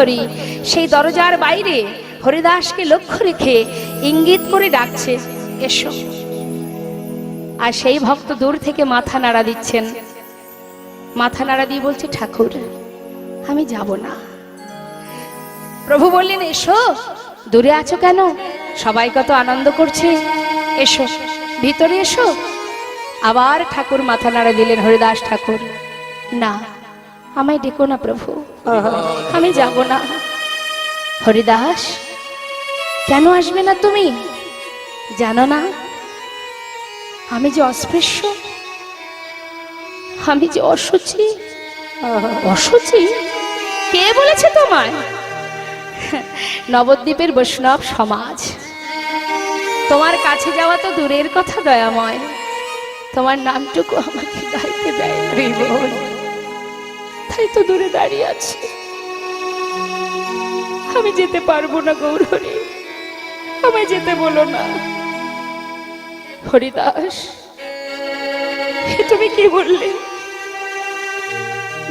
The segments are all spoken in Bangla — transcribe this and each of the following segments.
গৌরহরি সেই দরজার বাইরে হরিদাসকে লক্ষ্য রেখে ইঙ্গিত করে ডাকছে, এসো। আর সেই ভক্ত দূর থেকে মাথা নাড়া দিচ্ছেন, মাথা নাড়া দিয়ে বলছে, ঠাকুর আমি যাব না। প্রভু বললেন, এসো, দূরে আছো কেন? সবাই কত আনন্দ করছে, এসো, ভিতরে এসো। আবার ঠাকুর মাথা নাড়া দিলেন, হরিদাস ঠাকুর, না, আমায় ডেকো না প্রভু, আমি যাব না। হরিদাস, কেন আসবে না তুমি? জানো না আমি যে অস্পৃশ্য, আমি যে অসুচি। অসুচি? কে বলেছে তোমায়? নবদ্বীপের বৈষ্ণব সমাজ। তোমার কাছে যাওয়া তো দূরের কথা দয়াময়, তোমার নামটুকু আমাকে গাইতে দেয়, তাই তো দূরে দাঁড়িয়ে আছে। আমি যেতে পারবো না গৌরহরি, আমায় যেতে বলো না। হরিদাস, তুমি কি বললে?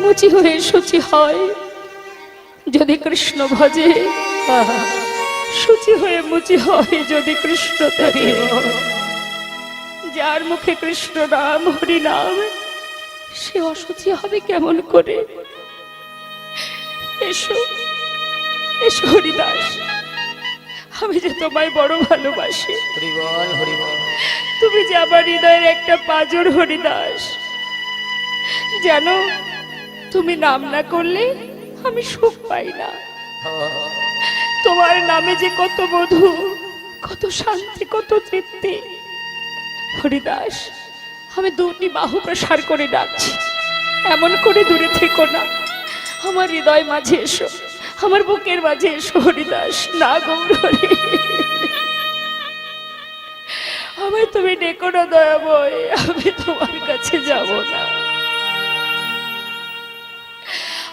মুচি হয়ে শুচি হয় যদি কৃষ্ণ ভজে, শুচি হয়ে মুচি হয় যদি কৃষ্ণ তারি। যার মুখে কৃষ্ণ নাম, হরি নাম, সে অশুচি হবে কেমন করে? এসো, এসো হরিদাস, আমি যে তোমায় বড় ভালোবাসি। তুমি যে আমার হৃদয়ের একটা পাঁজর হরিদাস। জানো, তুমি নাম না করলে আমি সুখ পাই না। তোমার নামে যে কত মধু, কত শান্তি, কত তৃপ্তি। হরিদাস, আমি দুটি বাহু প্রসার করে ডাকছি, এমন করে দূরে থেকো না, আমার হৃদয় মাঝে এসো, আমার বুকের মাঝে এসো হরিদাস। না গৌরহরি, আমায় তুমি ডেকো না দয়াময়, আমি তোমার কাছে যাব না।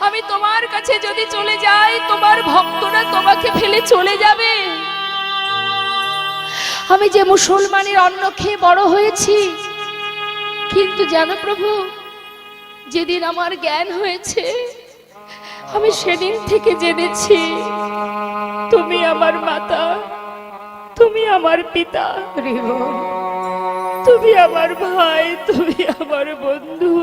আমি তোমার কাছে যদি চলে যাই, তোমার ভক্তরা তোমাকে ফেলে চলে যাবে। আমি যে মুসলমানের অন্ন খেয়ে বড় হয়েছি, কিন্তু জানো প্রভু, যেদিন আমার জ্ঞান হয়েছে, আমি সেদিন থেকে জেনেছি তুমি আমার মাতা, তুমি আমার পিতা, তুমি আমার ভাই, তুমি আমার বন্ধু,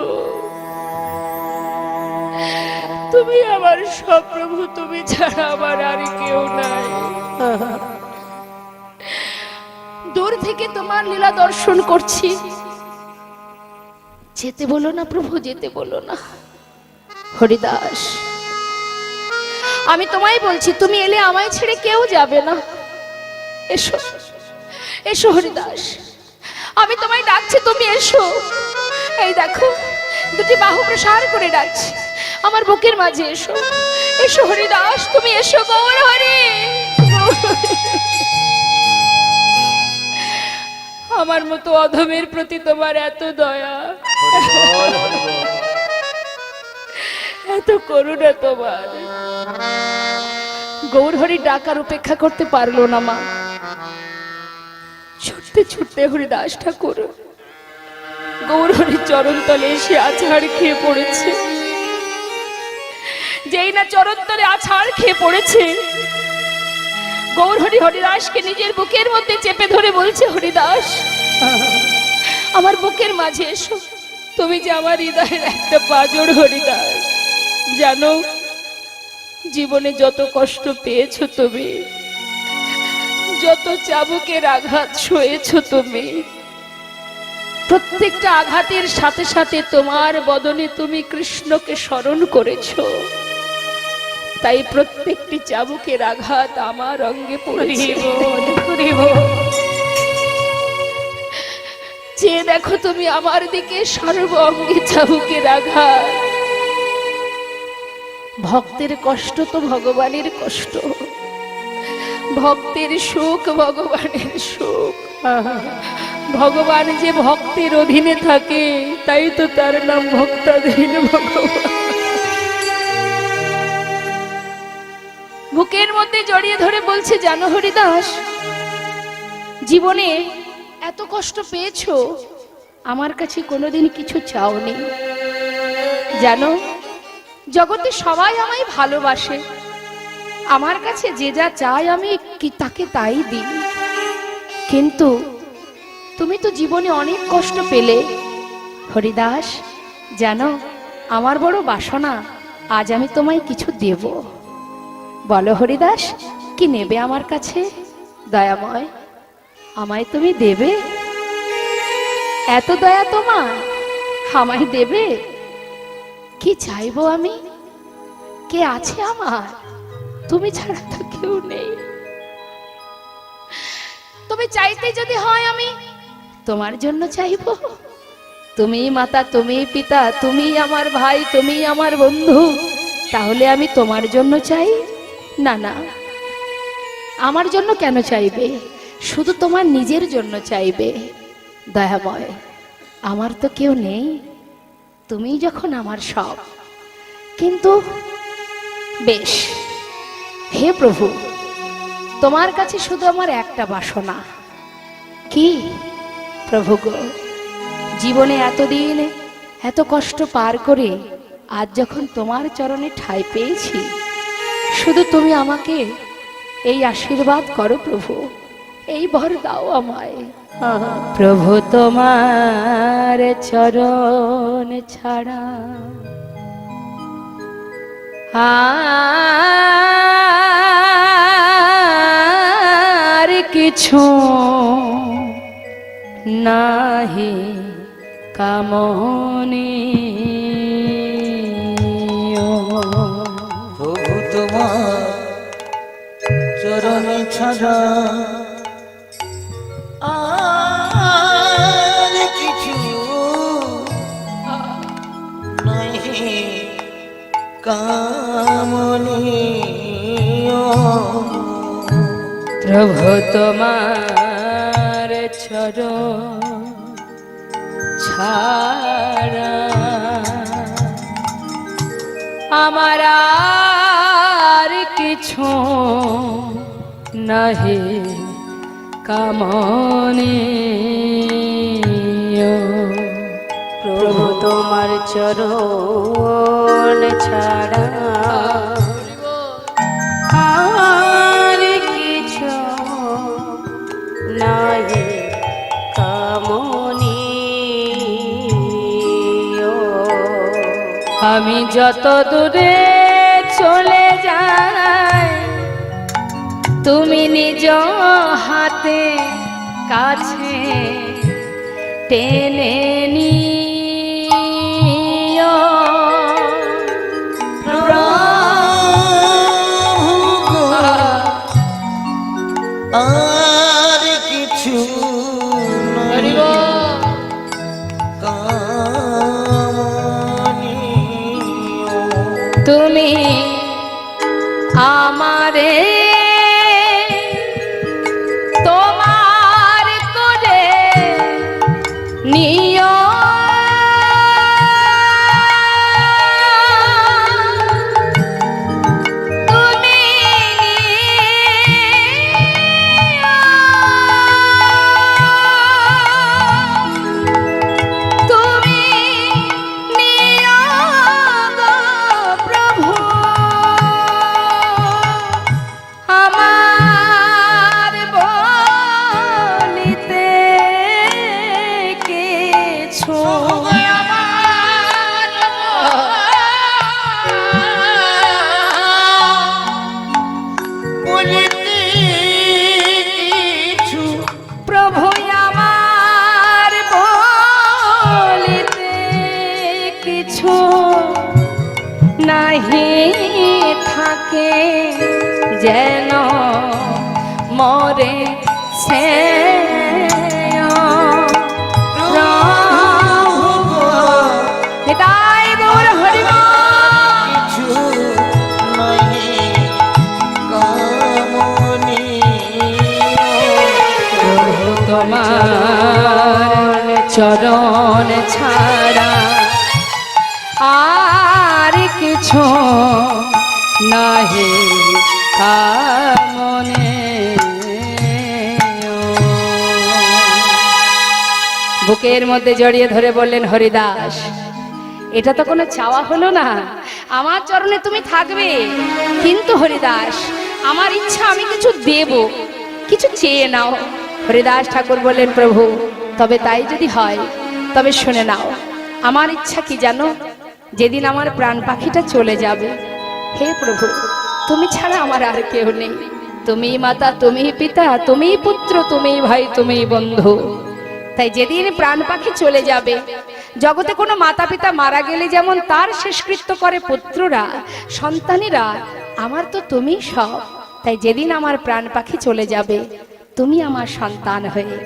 তুমি আমার সব প্রভু, তুমি ছাড়া আমার আর কেউ নাই। দূর থেকে তোমার লীলা দর্শন করছি, যেতে বলো না প্রভু, যেতে বলো না। হরিদাস, আমি তোমায় বলছি, তুমি এলে আমায় ছেড়ে কেউ যাবে না। এসো, এসো হরিদাস, আমি তোমায় ডাকছি, তুমি এসো। এই দেখো, দুটি বাহু প্রসার করে ডাকছি, আমার বুকের মাঝে এসো। এসো হরিদাস, তুমি এসো গৌরহরি। আমার মতো অধমের প্রতি তোমার এত দয়া, এত করুণা তোমার। গৌরহরি ডাকার উপেক্ষা করতে পারলো না মা, ছুটতে ছুটতে হরিদাস ঠাকুর গৌরহরির চরণ তলে এসে আছাড় খেয়ে পড়েছে। যেই না চরণ তলে আছাড় খেয়ে পড়েছে, গৌরহরি হরিদাসকে নিজের বুকের মধ্যে চেপে ধরে বলছে, হরিদাস, আমার বুকের মাঝে এসো, তুমি যে আমার হৃদয়ের একটা পাঁজর হরিদাস। জানো, জীবনে যত কষ্ট পেয়েছো তুমি, যত চাবুকের আঘাত সয়েছো তুমি, প্রত্যেকটা আঘাতের সাথে সাথে তোমার বদনে তুমি কৃষ্ণকে স্মরণ করেছো। তাই প্রত্যেকটি চাবুকের আঘাত আমার অঙ্গে পড়েছে। যে দেখো তুমি আমার দিকে, সর্ব অঙ্গে চাবুকের আঘাত। ভক্তের কষ্ট তো ভগবানের কষ্ট, ভক্তের সুখ ভগবানের সুখ। ভগবান যে ভক্তের অধীনে থাকে, তাই তো তার নাম ভক্তাধীন ভগবান। বুকের মধ্যে জড়িয়ে ধরে বলছে, জানো হরিদাস, জীবনে এত কষ্ট পেয়েছো, আমার কাছে কোনোদিন কিছু চাওনি। জানো, জগতে সবাই আমায় ভালোবাসে, আমার কাছে যে যা চাই আমি কি তাকে তাই দিই, কিন্তু তুমি তো জীবনে অনেক কষ্ট পেলে হরিদাস। জানো, আমার বড় বাসনা আজ আমি তোমায় কিছু দেব। বলো হরিদাস, কি নেবে আমার কাছে? দয়াময়, আমায় তুমি দেবে? এত দয়া তোমার, আমায় দেবে? কি চাইবো আমি? কে আছে আমার? তুমি ছাড়া তো কেউ নেই। তুমি চাইতে যদি হয় আমি তোমার জন্য চাইবো। তুমি মাতা, তুমি পিতা, তুমি আমার ভাই, তুমি আমার বন্ধু, তাহলে আমি তোমার জন্য চাই? না না, আমার জন্য কেন চাইবে? শুধু তোমার নিজের জন্য চাইবে। দয়াময়, আমার তো কেউ নেই, তুমি যখন আমার সব। কিন্তু বেশ, হে প্রভু, তোমার কাছে শুধু আমার একটা বাসনা। কি প্রভু গো, জীবনে এতদিন এত কষ্ট পার করে আজ যখন তোমার চরণে ঠাঁই পেয়েছি, শুধু তুমি আমাকে এই আশীর্বাদ করো প্রভু, এই বর দাও আমায়। প্রভু তোমার চরণ ছাড়া আর কিছু নাহি কামনে। প্রভু তোমার চরণে ছাড়া আর কিছু নাহি কামনে। প্রভু তোমার চরণ ছাড়া আমার আর কিছু নাহি কামনে। প্রভু তোমার চরণ ছাড়া আর কিছু নাহি কামনি। আমি যত দূরে চলে যাই, তুমি নিজ হাতে কাছে টেনে নিও। আর কিছু নাহি কামনে। তুমি আমারে তোমার করে নিও। তুমি তুমি নিও গো প্রভু আমার বলিতে কিছু। বলিতে কিছু প্রভু আমার বলিতে কিছু নাহি থাকে, যেন মরে সে তাই গৌর হরিবল। কিছু নাহি কামনে। প্রভু তোমার চরণ ছাড়া আর কিছু নাহি কামনে। বুকের মধ্যে জড়িয়ে ধরে বললেন হরিদাস, এটা তো কোনো চাওয়া হলো না, আমার চরণে তুমি থাকবে। কিন্তু হরিদাস, আমার ইচ্ছা আমি কিছু দেব, কিছু চেয়ে নাও। হরিদাস ঠাকুর বললেন, প্রভু তবে তাই যদি হয় তবে শুনে নাও, আমার ইচ্ছা কি জানো? যেদিন আমার প্রাণ পাখিটা চলে যাবে, হে প্রভু তুমি ছাড়া আমার আর কেউ নেই। তুমি মাতা, তুমি পিতা, তুমি পুত্র, তুমি ভাই, তুমি বন্ধু। তাই যেদিন প্রাণ পাখি চলে যাবে, জগতে কোনো মাতা পিতা মারা গেলে যেমন তার শেষকৃত্য করে পুত্ররা, সন্তানেরা, আমার তো তুমি সব। তাই যেদিন আমার প্রাণ পাখি চলে যাবে, তুমি আমার সন্তান হয়ে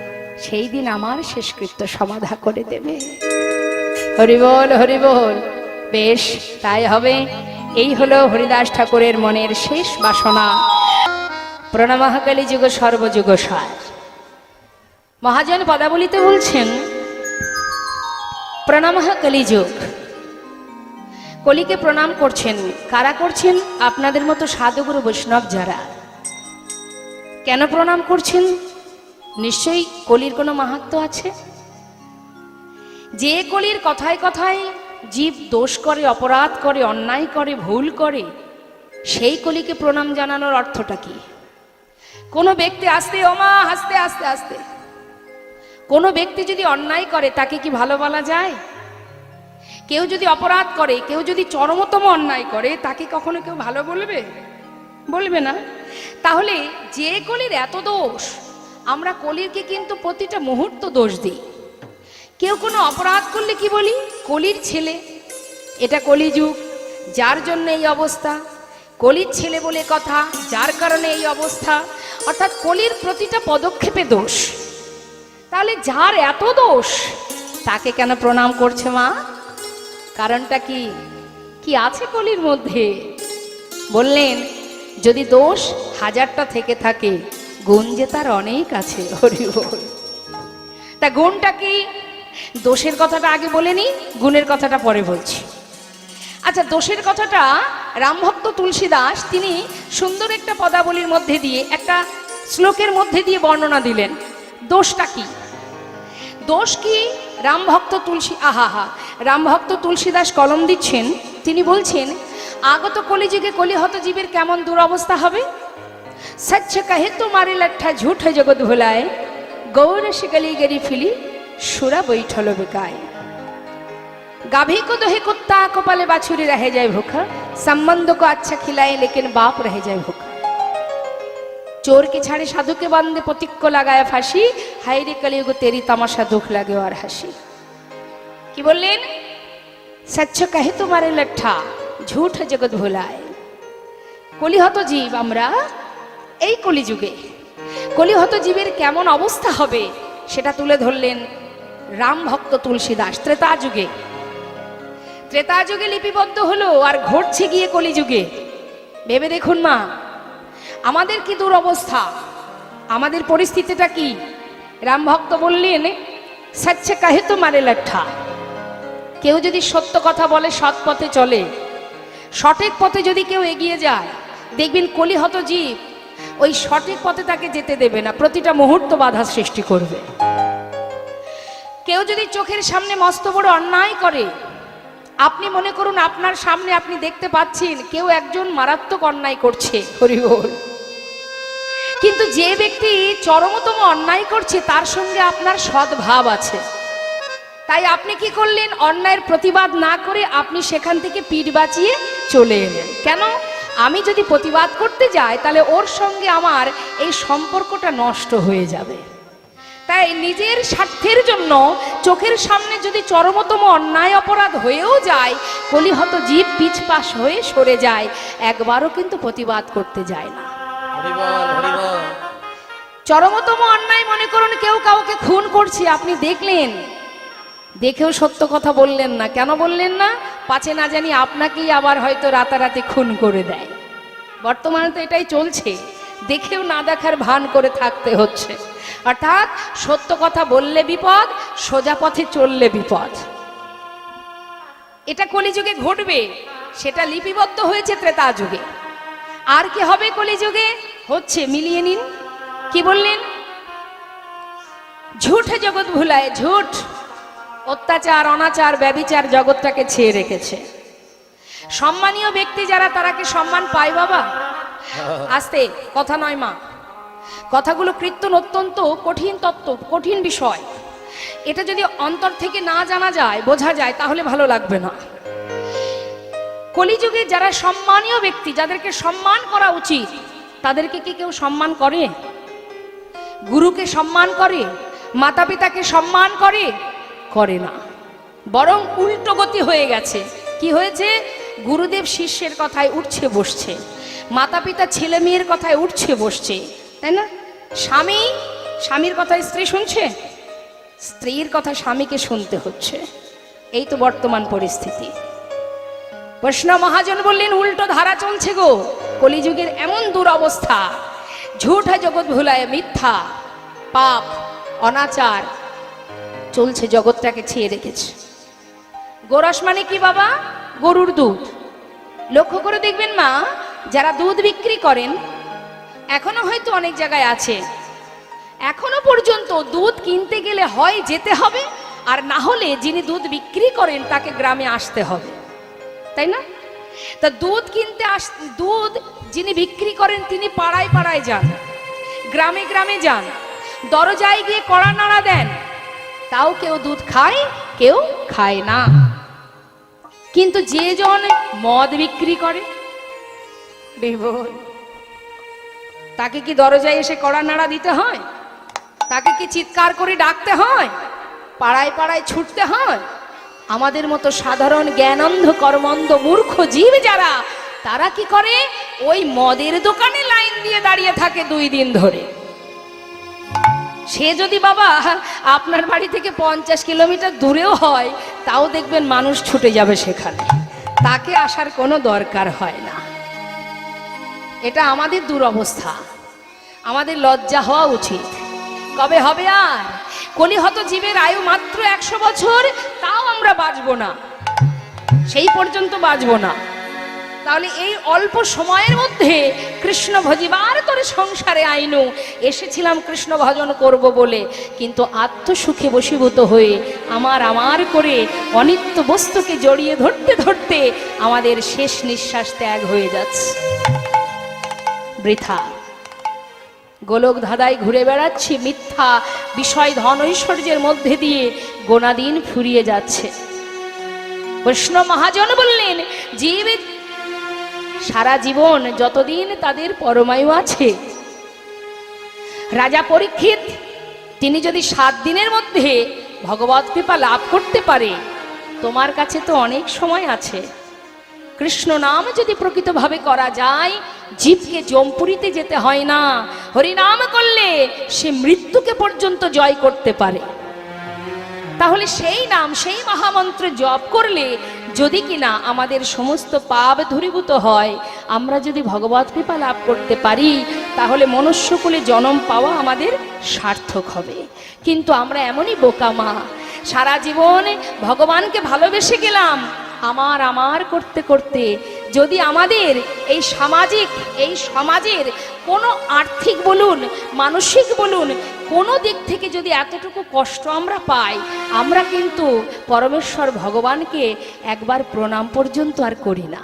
সেই দিন আমার শেষকৃত্য সমাধা করে দেবে। হরি বল, হরি বল। বেশ, তাই হবে। এই হলো হরিদাস ঠাকুরের মনের শেষ বাসনা। প্রণামঃ কলিযুগ সর্বযুগ সার। মহাজন পদাবলিতে বলছেন, প্রণামঃ কলিযুগ। কলিকে প্রণাম করছেন কারা? করছেন আপনাদের মতো সাধুগুরু বৈষ্ণব যারা। কেন প্রণাম করছেন? নিশ্চয়ই কলির কোনো মাহাত্ম্য আছে। যে কলির কথায় কথায় জীব দোষ করে, অপরাধ করে, অন্যায় করে, ভুল করে, সেই কলিকে প্রণাম জানানোর অর্থটা কি? কোনো ব্যক্তি আস্তে ওমা হাসতে আস্তে আস্তে, কোনো ব্যক্তি যদি অন্যায় করে তাকে কি ভালো বলা যায়? কেউ যদি অপরাধ করে, কেউ যদি চরমতম অন্যায় করে, তাকে কখনো কেউ ভালো বলবে? বলবে না। তাহলে যে কলির এত দোষ, আমরা কলিরকে কিন্তু প্রতিটা মুহূর্ত দোষ দিই। কেউ কোনো অপরাধ করলে কি বলি? কলির ছেলে, এটা কলিযুগ, যার জন্য এই অবস্থা। কলির ছেলে বলে কথা, যার কারণে এই অবস্থা। অর্থাৎ কলির প্রতিটা পদক্ষেপে দোষ। তাহলে যার এত দোষ, তাকে কেন প্রণাম করছে মা? কারণটা কি? কি আছে কলির মধ্যে? বললেন, যদি দোষ 1000টা থেকে থাকে, গুণ যে তার অনেক আছে। হরি বল। তা গুণটা কি? দোষের কথাটা আগে বলে নি, গুণের কথাটা পরে বলছি। আচ্ছা, দোষের কথাটা রামভক্ত তুলসীদাস তিনি সুন্দর একটা পদাবলীর মধ্যে দিয়ে, একটা শ্লোকের মধ্যে দিয়ে বর্ণনা দিলেন। দোষটা কি? দোষ কি? রামভক্ত রামভক্ত তুলসীদাস কলম দিচ্ছেন, তিনি বলছেন, আগত কলিযুগে কলিহত জীবের কেমন দুরবস্থা হবে। সচ্চ কহে তোমারে লঠা ঝুঠ জগৎ ভুলায়, গৌরস গলি গরি ফিলি সুরা বৈঠল বেকায়। गाभी को दोहे कुत्ता को पाले बाछुरी रह जाए भूखा, संबंध को अच्छा खिलाए लेकिन बाप रह जाए भूखा। चोर के छाड़े साधु के बंदे पतिक को लगाया फांसी, हाय रे कलियुग तेरी तमाशा दुख लगे और हासि। की बोलें, सच्च कहे तुम्हारे लट्ठा झूठ जगत भुलाए। कलिहत जीव आमरा এই কলিযুগে, কলিহত জীবের কেমন অবস্থা হবে সেটা তুলে ধরলেন রাম ভক্ত তুলসীদাস। ত্রেতা যুগে, ত্রেতা যুগে লিপিবদ্ধ হলো, আর ঘটছে গিয়ে কলিযুগে। ভেবে দেখুন মা, আমাদের কি দুরবস্থা, আমাদের পরিস্থিতিটা কি? রাম ভক্ত বললেন, সচ্চে কাহে তো মারে লাঠা। কেউ যদি সত্য কথা বলে, সৎ পথে চলে, সঠিক পথে যদি কেউ এগিয়ে যায়, দেখবেন কলিহত জীব ওই সঠিক পথে তাকে যেতে দেবে না, প্রতিটা মুহূর্ত বাধা সৃষ্টি করবে। কেউ যদি চোখের সামনে মস্ত বড় অন্যায় করে, আপনি মনে করুন আপনার সামনে আপনি দেখতে পাচ্ছেন কেউ একজন মারাত্মক অন্যায় করছে, হরি বল, কিন্তু যে ব্যক্তি চরমতম অন্যায় করছে তার সঙ্গে আপনার সদ্ভাব আছে, তাই আপনি কি করলেন? অন্যায়ের প্রতিবাদ না করে আপনি সেখান থেকে পিঠ বাঁচিয়ে চলে এলেন। কেন? আমি যদি প্রতিবাদ করতে যাই তাহলে ওর সঙ্গে আমার এই সম্পর্কটা নষ্ট হয়ে যাবে। তাই নিজের স্বার্থের জন্য চোখের সামনে যদি চরমতম অন্যায় অপরাধ হয়েও যায়, কলিহত জীব পিছপাশ হয়ে সরে যায়, একবারও কিন্তু প্রতিবাদ করতে যায় না। চরমতম অন্যায় মনে করুন কেউ কাউকে খুন করছে, আপনি দেখলেন, দেখেও সত্য কথা বললেন না। কেন বললেন না? পাছে না জানি আপনাকেই আবার হয়তো রাতারাতি খুন করে দেয়। বর্তমানে তো এটাই চলছে, দেখেও না দেখার ভান করে থাকতে হচ্ছে। অর্থাৎ সত্য কথা বললে বিপদ, সোজা পথে চললে বিপদ। এটা কলিযুগে ঘটবে, সেটা লিপিবদ্ধ হয়েছে ত্রেতা যুগে। আর কি হবে কলিযুগে? হচ্ছে, মিলিয়ে নিন। কি বললেন? ঝুঠ জগৎ ভুলায়। ঝুঠ, অত্যাচার, অনাচার, ব্যভিচার জগৎটাকে ছেয়ে রেখেছে। সম্মানীয় ব্যক্তি যারা তারা কি সম্মান পায় বাবা? আস্তে কথা নয় মা, কথাগুলো কীর্তন অত্যন্ত কঠিন তত্ত্ব, কঠিন বিষয়। এটা যদি অন্তর থেকে না জানা যায়, বোঝা যায়, তাহলে ভালো লাগবে না। কলিযুগে যারা সম্মানীয় ব্যক্তি, যাদেরকে সম্মান করা উচিত, তাদেরকে কি কেউ সম্মান করে? গুরুকে সম্মান করে? মাতা পিতাকে সম্মান করে? করে না। বরং উল্টো গতি হয়ে গেছে। কি হয়েছে? গুরুদেব শিষ্যের কথায় উঠছে বসছে, মাতা পিতা ছেলে মেয়ের কথায় উঠছে বসছে, তাই না? স্বামী স্বামীর কথায় স্ত্রী শুনছে, স্ত্রীর কথা স্বামীকে শুনতে হচ্ছে। এই তো বর্তমান পরিস্থিতি। বৈষ্ণব মহাজন বললেন উল্টো ধারা চলছে গো, কলিযুগের এমন দুরবস্থা। ঝুঠা জগৎ ভুলায়, মিথ্যা, পাপ, অনাচার চলছে, জগৎটাকে ছেয়ে রেখেছে। গোরস মানে কি বাবা? গরুর দুধ। লক্ষ্য করে দেখবেন মা, যারা দুধ বিক্রি করেন, এখনো হয়তো অনেক জায়গায় আছে, এখনো পর্যন্ত দুধ কিনতে গেলে হয় যেতে হবে, আর না হলে যিনি দুধ বিক্রি করেন তাকে গ্রামে আসতে হবে, তাই না? তা দুধ কিনতে দুধ যিনি বিক্রি করেন তিনি পাড়ায় পাড়ায় যান, গ্রামে গ্রামে যান, দরজায় গিয়ে কড়া নাড়া দেন, তাও কেউ দুধ খায়, কেউ খায় না। কিন্তু যে জন মদ বিক্রি করে বিভোর, তাকে কি দরজায় এসে কড়া নাড়া দিতে হয়? তাকে কি চিৎকার করে ডাকতে হয়? পাড়ায় পাড়ায় ছুটতে হয়? আমাদের মতো সাধারণ জ্ঞানন্ধ কর্মন্ধ মূর্খ জীব যারা, তারা কি করে? ওই মদের দোকানে লাইন দিয়ে দাঁড়িয়ে থাকে 2 দিন ধরে। সে যদি বাবা আপনার বাড়ি থেকে 50 কিলোমিটার দূরেও হয়, তাও দেখবেন মানুষ ছুটে যাবে সেখানে, তাকে আসার কোনো দরকার হয় না। এটা আমাদের দুরবস্থা, আমাদের লজ্জা হওয়া উচিত। কবে হবে আর? কলিহত জীবের আয়ু মাত্র 100 বছর, তাও আমরা বাঁচবো না, সেই পর্যন্ত বাঁচবো না। তাহলে এই অল্প সময়ের মধ্যে কৃষ্ণ ভজিবার তোরে সংসারে আইনু, এসেছিলাম কৃষ্ণ ভজন করব বলে, কিন্তু আত্মসুখে বশীভূত হয়ে আমার আমার করে অনিত্য বস্তুকে জড়িয়ে ধরতে ধরতে আমাদের শেষ নিঃশ্বাস ত্যাগ হয়ে যাচ্ছে। বৃথা গোলক ধাঁধায় ঘুরে বেড়াচ্ছি, মিথ্যা বিষয় ধন ঐশ্বর্যের মধ্যে দিয়ে গোনাদিন ফুরিয়ে যাচ্ছে। বৈষ্ণব মহাজন বললেন, জীব সারা জীবন যতদিন তাদের পরমায়ু আছে, রাজা পরীক্ষিত তিনি যদি 7 দিনের মধ্যে ভগবৎ কৃপা লাভ করতে পারে, তোমার কাছে তো অনেক সময় আছে। কৃষ্ণ নাম যদি প্রকৃতভাবে করা যায়, জীবকে যমপুরীতে যেতে হয় না, হরিনাম করলে সে মৃত্যুকে পর্যন্ত জয় করতে পারে। তাহলে সেই নাম, সেই মহামন্ত্র জপ করলে যদি কিনা আমাদের সমস্ত পাপ দূরীভূত হয়, আমরা যদি ভগবৎ কৃপা লাভ করতে পারি, তাহলে মনুষ্যকুলে জন্ম পাওয়া আমাদের সার্থক হবে। কিন্তু আমরা এমনই বোকা মা, সারা জীবন ভগবানকে ভালোবেসে গেলাম, আমার আমার করতে করতে যদি আমাদের এই সমাজের কোনো আর্থিক বলুন, মানসিক বলুন, কোনো দিক থেকে যদি এতটুকু কষ্ট আমরা পাই, আমরা কিন্তু পরমেশ্বর ভগবানকে একবার প্রণাম পর্যন্ত আর করি না।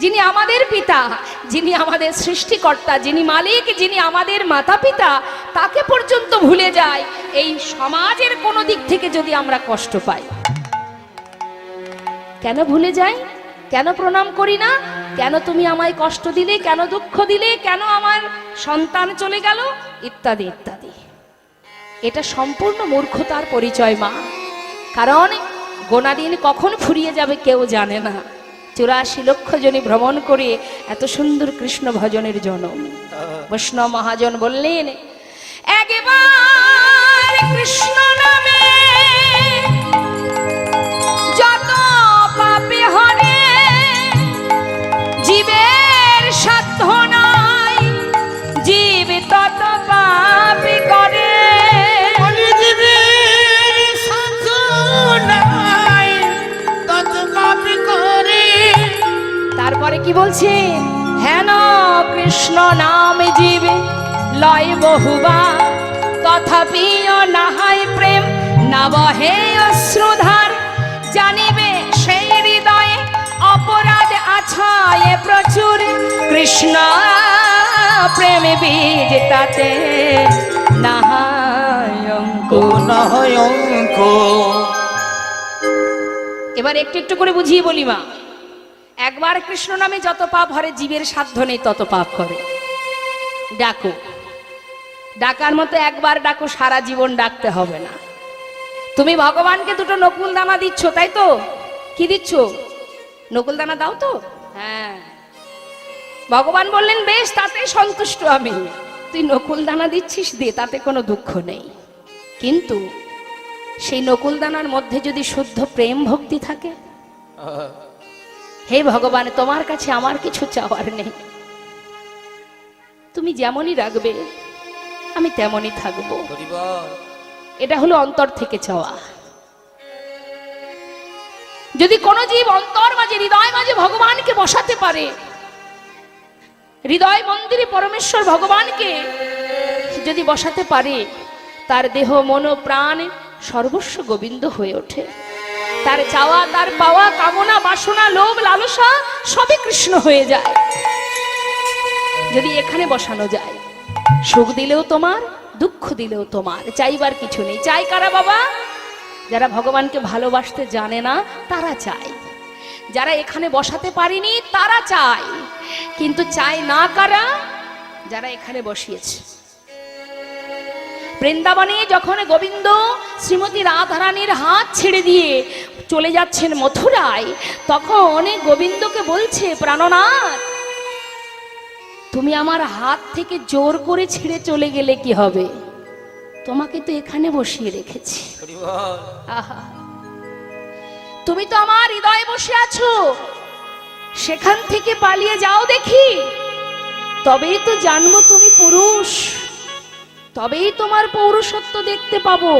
যিনি আমাদের পিতা, যিনি আমাদের সৃষ্টিকর্তা, যিনি মালিক, যিনি আমাদের মাতা পিতা, তাকে পর্যন্ত ভুলে যায় এই সমাজের কোনো দিক থেকে যদি আমরা কষ্ট পাই। কেন ভুলে যাই? কেন প্রণাম করি না? কেন তুমি আমায় কষ্ট দিলে, কেন দুঃখ দিলে, কেন আমার সন্তান চলে গেল, ইত্যাদি ইত্যাদি। এটা সম্পূর্ণ মূর্খতার পরিচয় মা। কারণ গোনাদিন কখন ফুরিয়ে যাবে কেউ জানে না। 84 লক্ষ জনী ভ্রমণ করে এত সুন্দর কৃষ্ণ ভজনের জনম। বৈষ্ণব মহাজন বললেন, একবার কৃষ্ণ নামে যত পাপে হরে, জীবের সাধ্য নাই, জীব তত পাপে করে। তারপরে কি বলছে? হেন কৃষ্ণ নাম জীবে লয় বহুবা, তথাপিও নাহাই প্রেম না বহে অশ্রুধার। জানিবে সেই হৃদয়ে অপরাধ আছায়ে প্রচুর, কৃষ্ণ প্রেম বীজ তাতে নাহায় অঙ্ক। না হয় অঙ্ক। এবার একটু একটু করে বুঝিয়ে বলি মা। একবার কৃষ্ণ নামে যত পাপ হরে, জীবের সাধ্য নেই তত পাপ করে। ডাকো, ডাকার মতো একবার ডাকো, সারা জীবন ডাকতে হবে না। তুমি ভগবানকে দুটো নকুল দানা দিচ্ছ, তাই তো? কি দিচ্ছ? নকুল দানা দাও তো? হ্যাঁ, ভগবান বললেন বেশ, তাতে সন্তুষ্ট আমি। তুই নকুল দানা দিচ্ছিস, দে, তাতে কোনো দুঃখ নেই। কিন্তু সেই নকুল দানার মধ্যে যদি শুদ্ধ প্রেম ভক্তি থাকে, হে ভগবান, তোমার কাছে আমার কিছু চাওয়ার নেই, তুমি যেমনই রাখবে আমি তেমনই থাকবো। এটা হলো অন্তর থেকে চাওয়া। যদি কোনো জীব অন্তর মাঝে, হৃদয় মাঝে ভগবানকে বসাতে পারে, হৃদয় মন্দিরে পরমেশ্বর ভগবানকে যদি বসাতে পারে, তার দেহ মন প্রাণ সর্বস্ব গোবিন্দ হয়ে ওঠে। তার চাওয়া, তার পাওয়া, কামনা, বাসনা, লোভ, লালসা সবই কৃষ্ণ হয়ে যায়। যদি এখানে বসানো যায়, সুখ দিলেও তোমার, দুঃখ দিলেও তোমার, চাইবার কিছু নেই। চাই কারা বাবা? যারা ভগবানকে ভালোবাসতে জানে না তারা চায়। যারা এখানে বসাতে পারেনি তারা চায়। কিন্তু চায় না কারা? যারা এখানে বসিয়েছে। বৃন্দাবনে যখন গোবিন্দ শ্রীমতী রাধারানীর হাত ছেড়ে দিয়ে চলে যাচ্ছেন মথুরায়, তখন গোবিন্দকে বলছে, প্রাণনাথ, তুমি আমার হাত থেকে জোর করে ছেড়ে চলে গেলে কি হবে? তোমাকে তো এখানে বসিয়ে রেখেছি। আহা, তুমি তো আমার হৃদয়ে বসে আছো, সেখান থেকে পালিয়ে যাও দেখি, তবেই তো জানবো তুমি পুরুষ, তবেই তোমার পৌরুষত্ব দেখতে পাবো,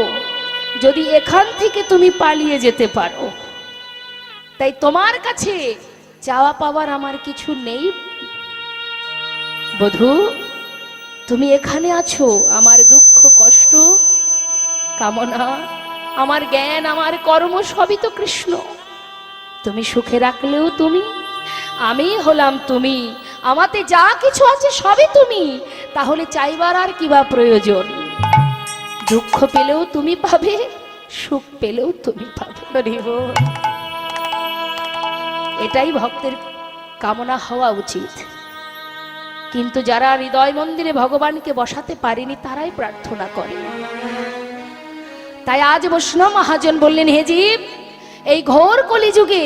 যদি এখান থেকে তুমি পালিয়ে যেতে পারো। তাই তোমার কাছে চাওয়া পাওয়ার আমার কিছু নেই বধূ। তুমি এখানে আছো, আমার দুঃখ, কষ্ট, কামনা, আমার জ্ঞান, আমার কর্ম সবই তো কৃষ্ণ। তুমি সুখে রাখলেও তুমি, আমি হলাম তুমি, আমাতে যা কিছু আছে সবই তুমি। তাহলে চাইবার আর কিবা প্রয়োজন? দুঃখ পেলেও তুমি পাবে, সুখ পেলেও তুমি পাবে। এটাই ভক্তের কামনা হওয়া উচিত। কিন্তু যারা হৃদয় মন্দিরে ভগবানকে বসাতে পারেনি তারাই প্রার্থনা করে। তাই আজ বৈষ্ণব মহাজন বললেন, হে জীব, এই ঘোর কলিযুগে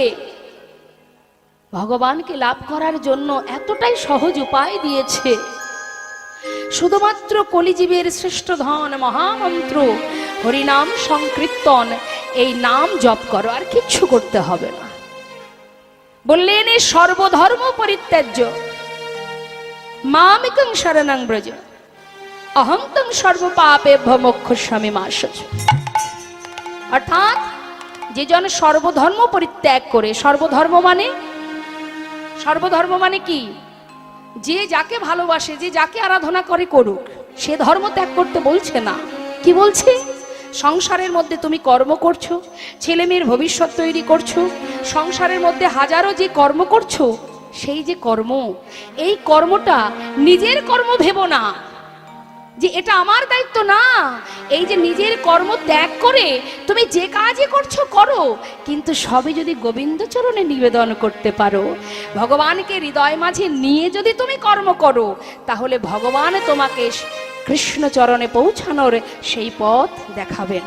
ভগবানকে লাভ করার জন্য এতটাই সহজ উপায় দিয়েছে। শুধুমাত্র কলিজীবের শ্রেষ্ঠ ধন মহামন্ত্র হরিনাম সংকীর্তন, এই নাম জপ করো, আর কিচ্ছু করতে হবে না। বললেন, এই সর্বধর্ম পরিত্যাজ্য মামেকং শরণং ব্রজ, অহং তং সর্বপাপেভ্যো মোক্ষয়িষ্যামি মা শুচি। অর্থাৎ যে জন সর্বধর্ম পরিত্যাগ করে, সর্বধর্ম মানে কি? যে যাকে ভালোবাসে, যে যাকে আরাধনা করে করুক, সে ধর্ম ত্যাগ করতে বলছে না। কি বলছে? সংসারের মধ্যে তুমি কর্ম করছো, ছেলে মেয়ের ভবিষ্যৎ তৈরি করছো, সংসারের মধ্যে হাজারো যে কর্ম করছো, সেই যে কর্ম, এই কর্মটা নিজের কর্ম ভেবো না যে এটা আমার দায়িত্ব না। এই যে নিজের কর্ম ত্যাগ করে তুমি যে কাজই করছো করো, কিন্তু সবই যদি গোবিন্দ চরণে নিবেদন করতে পারো, ভগবানকে হৃদয় মাঝে নিয়ে যদি তুমি কর্ম করো, তাহলে ভগবান তোমাকে কৃষ্ণ চরণে পৌঁছানোর সেই পথ দেখাবেন।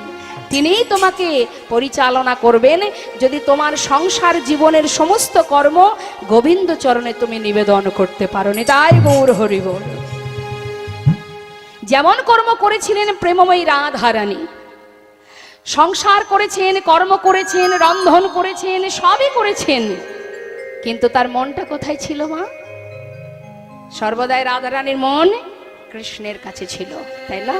তিনিই তোমাকে পরিচালনা করবেন যদি তোমার সংসার জীবনের সমস্ত কর্ম গোবিন্দ চরণে তুমি নিবেদন করতে পারো। তাই গৌর হরি বল। যেমন কর্ম করেছিলেন প্রেমময়ী রাধারানী, সংসার করেছেন, কর্ম করেছেন, রন্ধন করেছেন, সবই করেছেন, কিন্তু তার মনটা কোথায় ছিল মা? সর্বদাই রাধারানীর মন কৃষ্ণের কাছে ছিল, তাই না?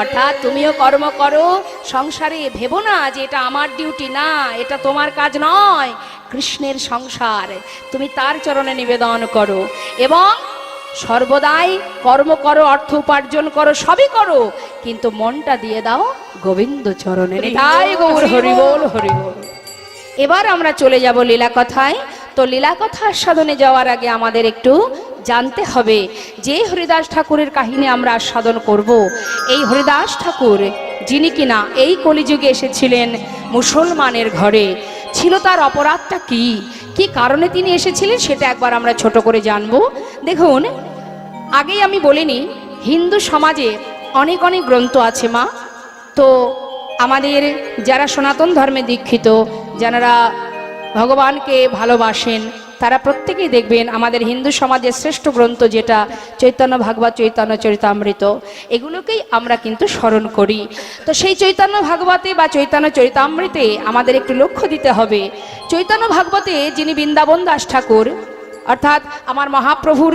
অর্থাৎ তুমিও কর্ম করো, সংসারে ভেবো না যে এটা আমার ডিউটি, না, এটা তোমার কাজ নয়, কৃষ্ণের সংসার, তুমি তার চরণে নিবেদন করো এবং সর্বদাই কর্ম করো, অর্থ উপার্জন করো, সবই করো, কিন্তু মনটা দিয়ে দাও গোবিন্দ চরণে। তাই গৌর হরি বল, হরি বল। এবার আমরা চলে যাব লীলা কথায়। তো লীলা কথা আস্বাদনে যাওয়ার আগে আমাদের একটু জানতে হবে যে হরিদাস ঠাকুরের কাহিনী আমরা আস্বাদন করব, এই হরিদাস ঠাকুর যিনি কিনা এই কলিযুগে এসেছিলেন মুসলমানের ঘরে, ছিল তার অপরাধটা কি, কি কারণে তিনি এসেছিলেন সেটা একবার আমরা ছোট করে জানবো। দেখুন, আগেই আমি বলিনি, হিন্দু সমাজে অনেক অনেক গ্রন্থ আছে মা। তো আমাদের যারা সনাতন ধর্মে দীক্ষিত, যারা ভগবানকে ভালোবাসেন, তারা প্রত্যেকেই দেখবেন আমাদের হিন্দু সমাজের শ্রেষ্ঠ গ্রন্থ যেটা চৈতন্য ভাগবত, চৈতন্য চরিতামৃত, এগুলোকেই আমরা কিন্তু স্মরণ করি। তো সেই চৈতন্য ভাগবতে বা চৈতন্য চরিতামৃতে আমাদের একটু লক্ষ্য দিতে হবে। চৈতন্য ভাগবতে যিনি বৃন্দাবন দাস ঠাকুর, অর্থাৎ আমার মহাপ্রভুর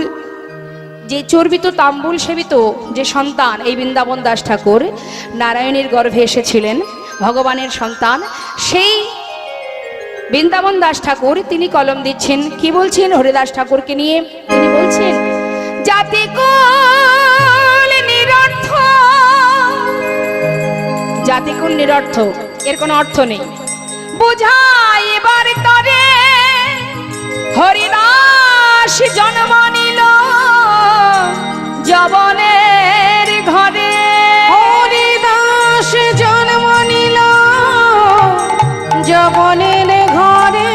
যে চর্বিত তাম্বুল সেবিত যে সন্তান, এই বৃন্দাবন দাস ঠাকুর নারায়ণীর গর্ভে এসেছিলেন, ভগবানের সন্তান। সেই বৃন্দাবন দাস ঠাকুর তিনি কলম দিচ্ছেন, কি বলছেন হরিদাস ঠাকুরকে নিয়ে? তিনি বলছেন, জাতি কুল নিরর্থ, জাতিকুল নিরর্থ, এর কোনো অর্থ নেই, বুঝাই এবার তরে হরিদাস জন্ম নিল যবনের ঘরে, হরিদাস জন্ম নিল যবনের ঘরে।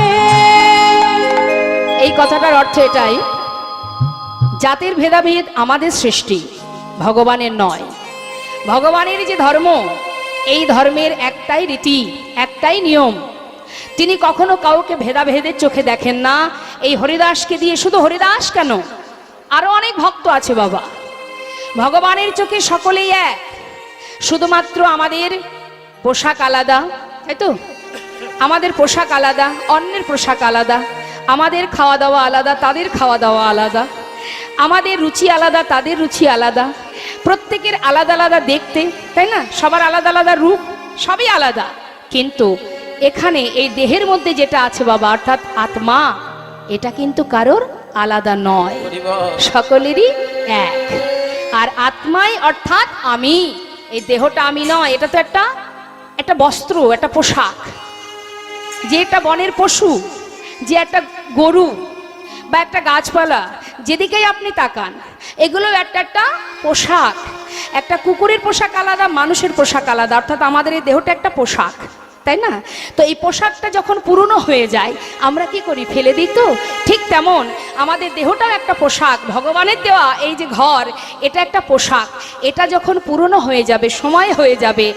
এই কথাটার অর্থ এটাই, জাতির ভেদাভেদ আমাদের সৃষ্টি, ভগবানের নয়। ভগবানের যে ধর্ম, এই ধর্মের একটাই রীতি, একটাই নিয়ম। তিনি কখনো কাউকে ভেদাভেদের চোখে দেখেন না। এই হরিদাসকে দিয়ে, শুধু হরিদাস কেন, আরো অনেক ভক্ত আছে বাবা, ভগবানের চোখে সকলেই এক। শুধুমাত্র আমাদের পোশাক আলাদা, তাই তো? আমাদের পোশাক আলাদা, অন্যের পোশাক আলাদা, আমাদের খাওয়া দাওয়া আলাদা, তাদের খাওয়া দাওয়া আলাদা, আমাদের রুচি আলাদা, তাদের রুচি আলাদা, প্রত্যেকের আলাদা আলাদা দেখতে, তাই না? সবার আলাদা আলাদা রূপ, সবই আলাদা। কিন্তু এখানে এই দেহের মধ্যে যেটা আছে বাবা, অর্থাৎ আত্মা, এটা কিন্তু কারোর আলাদা নয়, সকলেরই এক। আর আত্মাই অর্থাৎ আমি, এই দেহটা আমি নয়, এটা তো একটা বস্ত্র, একটা পোশাক। যে একটা বনের পশু, যে একটা গরু বা একটা গাছপালা, যেদিকেই আপনি তাকান, এগুলো একটা পোশাক। একটা কুকুরের পোশাক আলাদা, মানুষের পোশাক আলাদা, অর্থাৎ আমাদের এই দেহটা একটা পোশাক, তাই না? তো এই পোশাকটা যখন পুরনো হয়ে যায় আমরা কি করি? ফেলে দিই। তো ঠিক তেমন আমাদের দেহটাও একটা পোশাক, ভগবানের দেওয়া এই যে ঘর, এটা একটা পোশাক। এটা যখন পুরনো হয়ে যাবে, সময় হয়ে যাবে,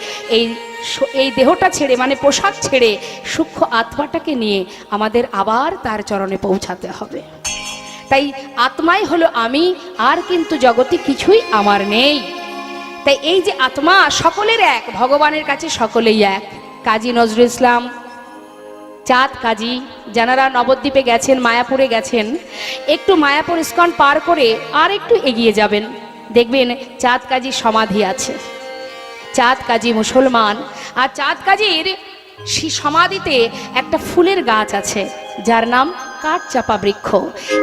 এই দেহটা ছেড়ে, মানে পোশাক ছেড়ে, সূক্ষ্ম আত্মাটাকে নিয়ে আমাদের আবার তার চরণে পৌঁছাতে হবে। তাই আত্মাই হলো আমি, আর কিন্তু জগতে কিছুই আমার নেই। তাই এই যে আত্মা সকলের এক, ভগবানের কাছে সকলেই এক। কাজী নজরুল ইসলাম, চাঁদ কাজী, যারা নবদ্বীপে গেছেন, মায়াপুরে গেছেন, একটু মায়াপুর ইস্কন পার করে আর একটু এগিয়ে যাবেন, দেখবেন চাঁদ কাজীর সমাধি আছে। চাঁদ কাজী মুসলমান, আর চাঁদ কাজীর সমাধিতে একটা ফুলের গাছ আছে যার নাম কাঠচাপা বৃক্ষ।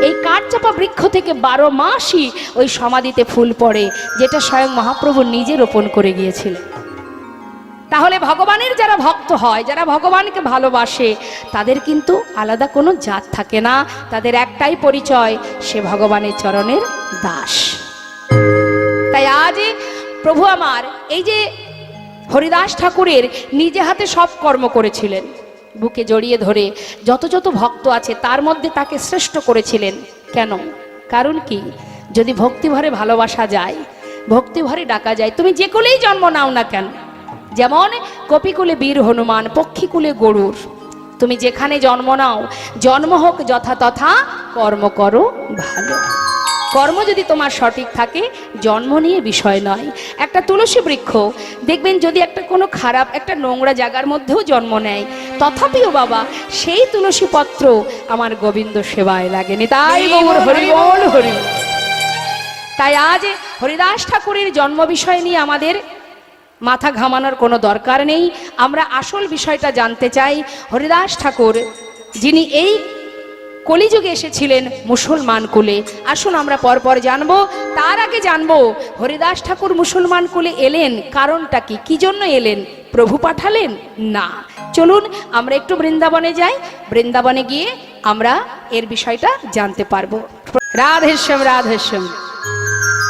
এই কাঠচাপা বৃক্ষ থেকে 12 মাসই ওই সমাধিতে ফুল পড়ে, যেটা স্বয়ং মহাপ্রভু নিজে রোপণ করে গিয়েছিলেন। তাহলে ভগবানের যারা ভক্ত হয়, যারা ভগবানকে ভালোবাসে, তাদের কিন্তু আলাদা কোনো জাত থাকে না, তাদের একটাই পরিচয়, সে ভগবানের চরণের দাস। তাই আজ প্রভু আমার এই যে হরিদাস ঠাকুরের নিজে হাতে সব কর্ম করেছিলেন, বুকে জড়িয়ে ধরে যত যত ভক্ত আছে তার মধ্যে তাকে শ্রেষ্ঠ করেছিলেন। কেন? কারণ কি? যদি ভক্তিভরে ভালোবাসা যায়, ভক্তিভরে ডাকা যায়, তুমি যে কুলেই জন্ম নাও না কেন, যেমন কপিকুলে বীর হনুমান, পক্ষীকুলে গরুর, তুমি যেখানে জন্ম নাও, জন্ম হোক যথা তথা, কর্ম করো ভালো। কর্ম যদি তোমার সঠিক থাকে, জন্ম নিয়ে বিষয় নয়। একটা তুলসী বৃক্ষ দেখবেন যদি একটা কোনো খারাপ, একটা নোংরা জায়গার মধ্যেও জন্ম নেয়, তথাপিও বাবা সেই তুলসী পত্র আমার গোবিন্দ সেবায় লাগেনি। তাই গৌর হরি বল হরি। তাই আজ হরিদাস ঠাকুরের জন্ম বিষয় নিয়ে আমাদের মাথা ঘামানোর কোনো দরকার নেই। আমরা আসল বিষয়টা জানতে চাই। হরিদাস ঠাকুর যিনি এই কলিযুগে এসেছিলেন মুসলমান কুলে, আসুন আমরা পরপর জানবো। তার আগে জানবো হরিদাস ঠাকুর মুসলমান কুলে এলেন কারণটা কি, কি জন্য এলেন? প্রভু পাঠালেন? না। চলুন আমরা একটু বৃন্দাবনে যাই, বৃন্দাবনে গিয়ে আমরা এর বিষয়টা জানতে পারবো। রাধেশ্যাম রাধেশ্যাম।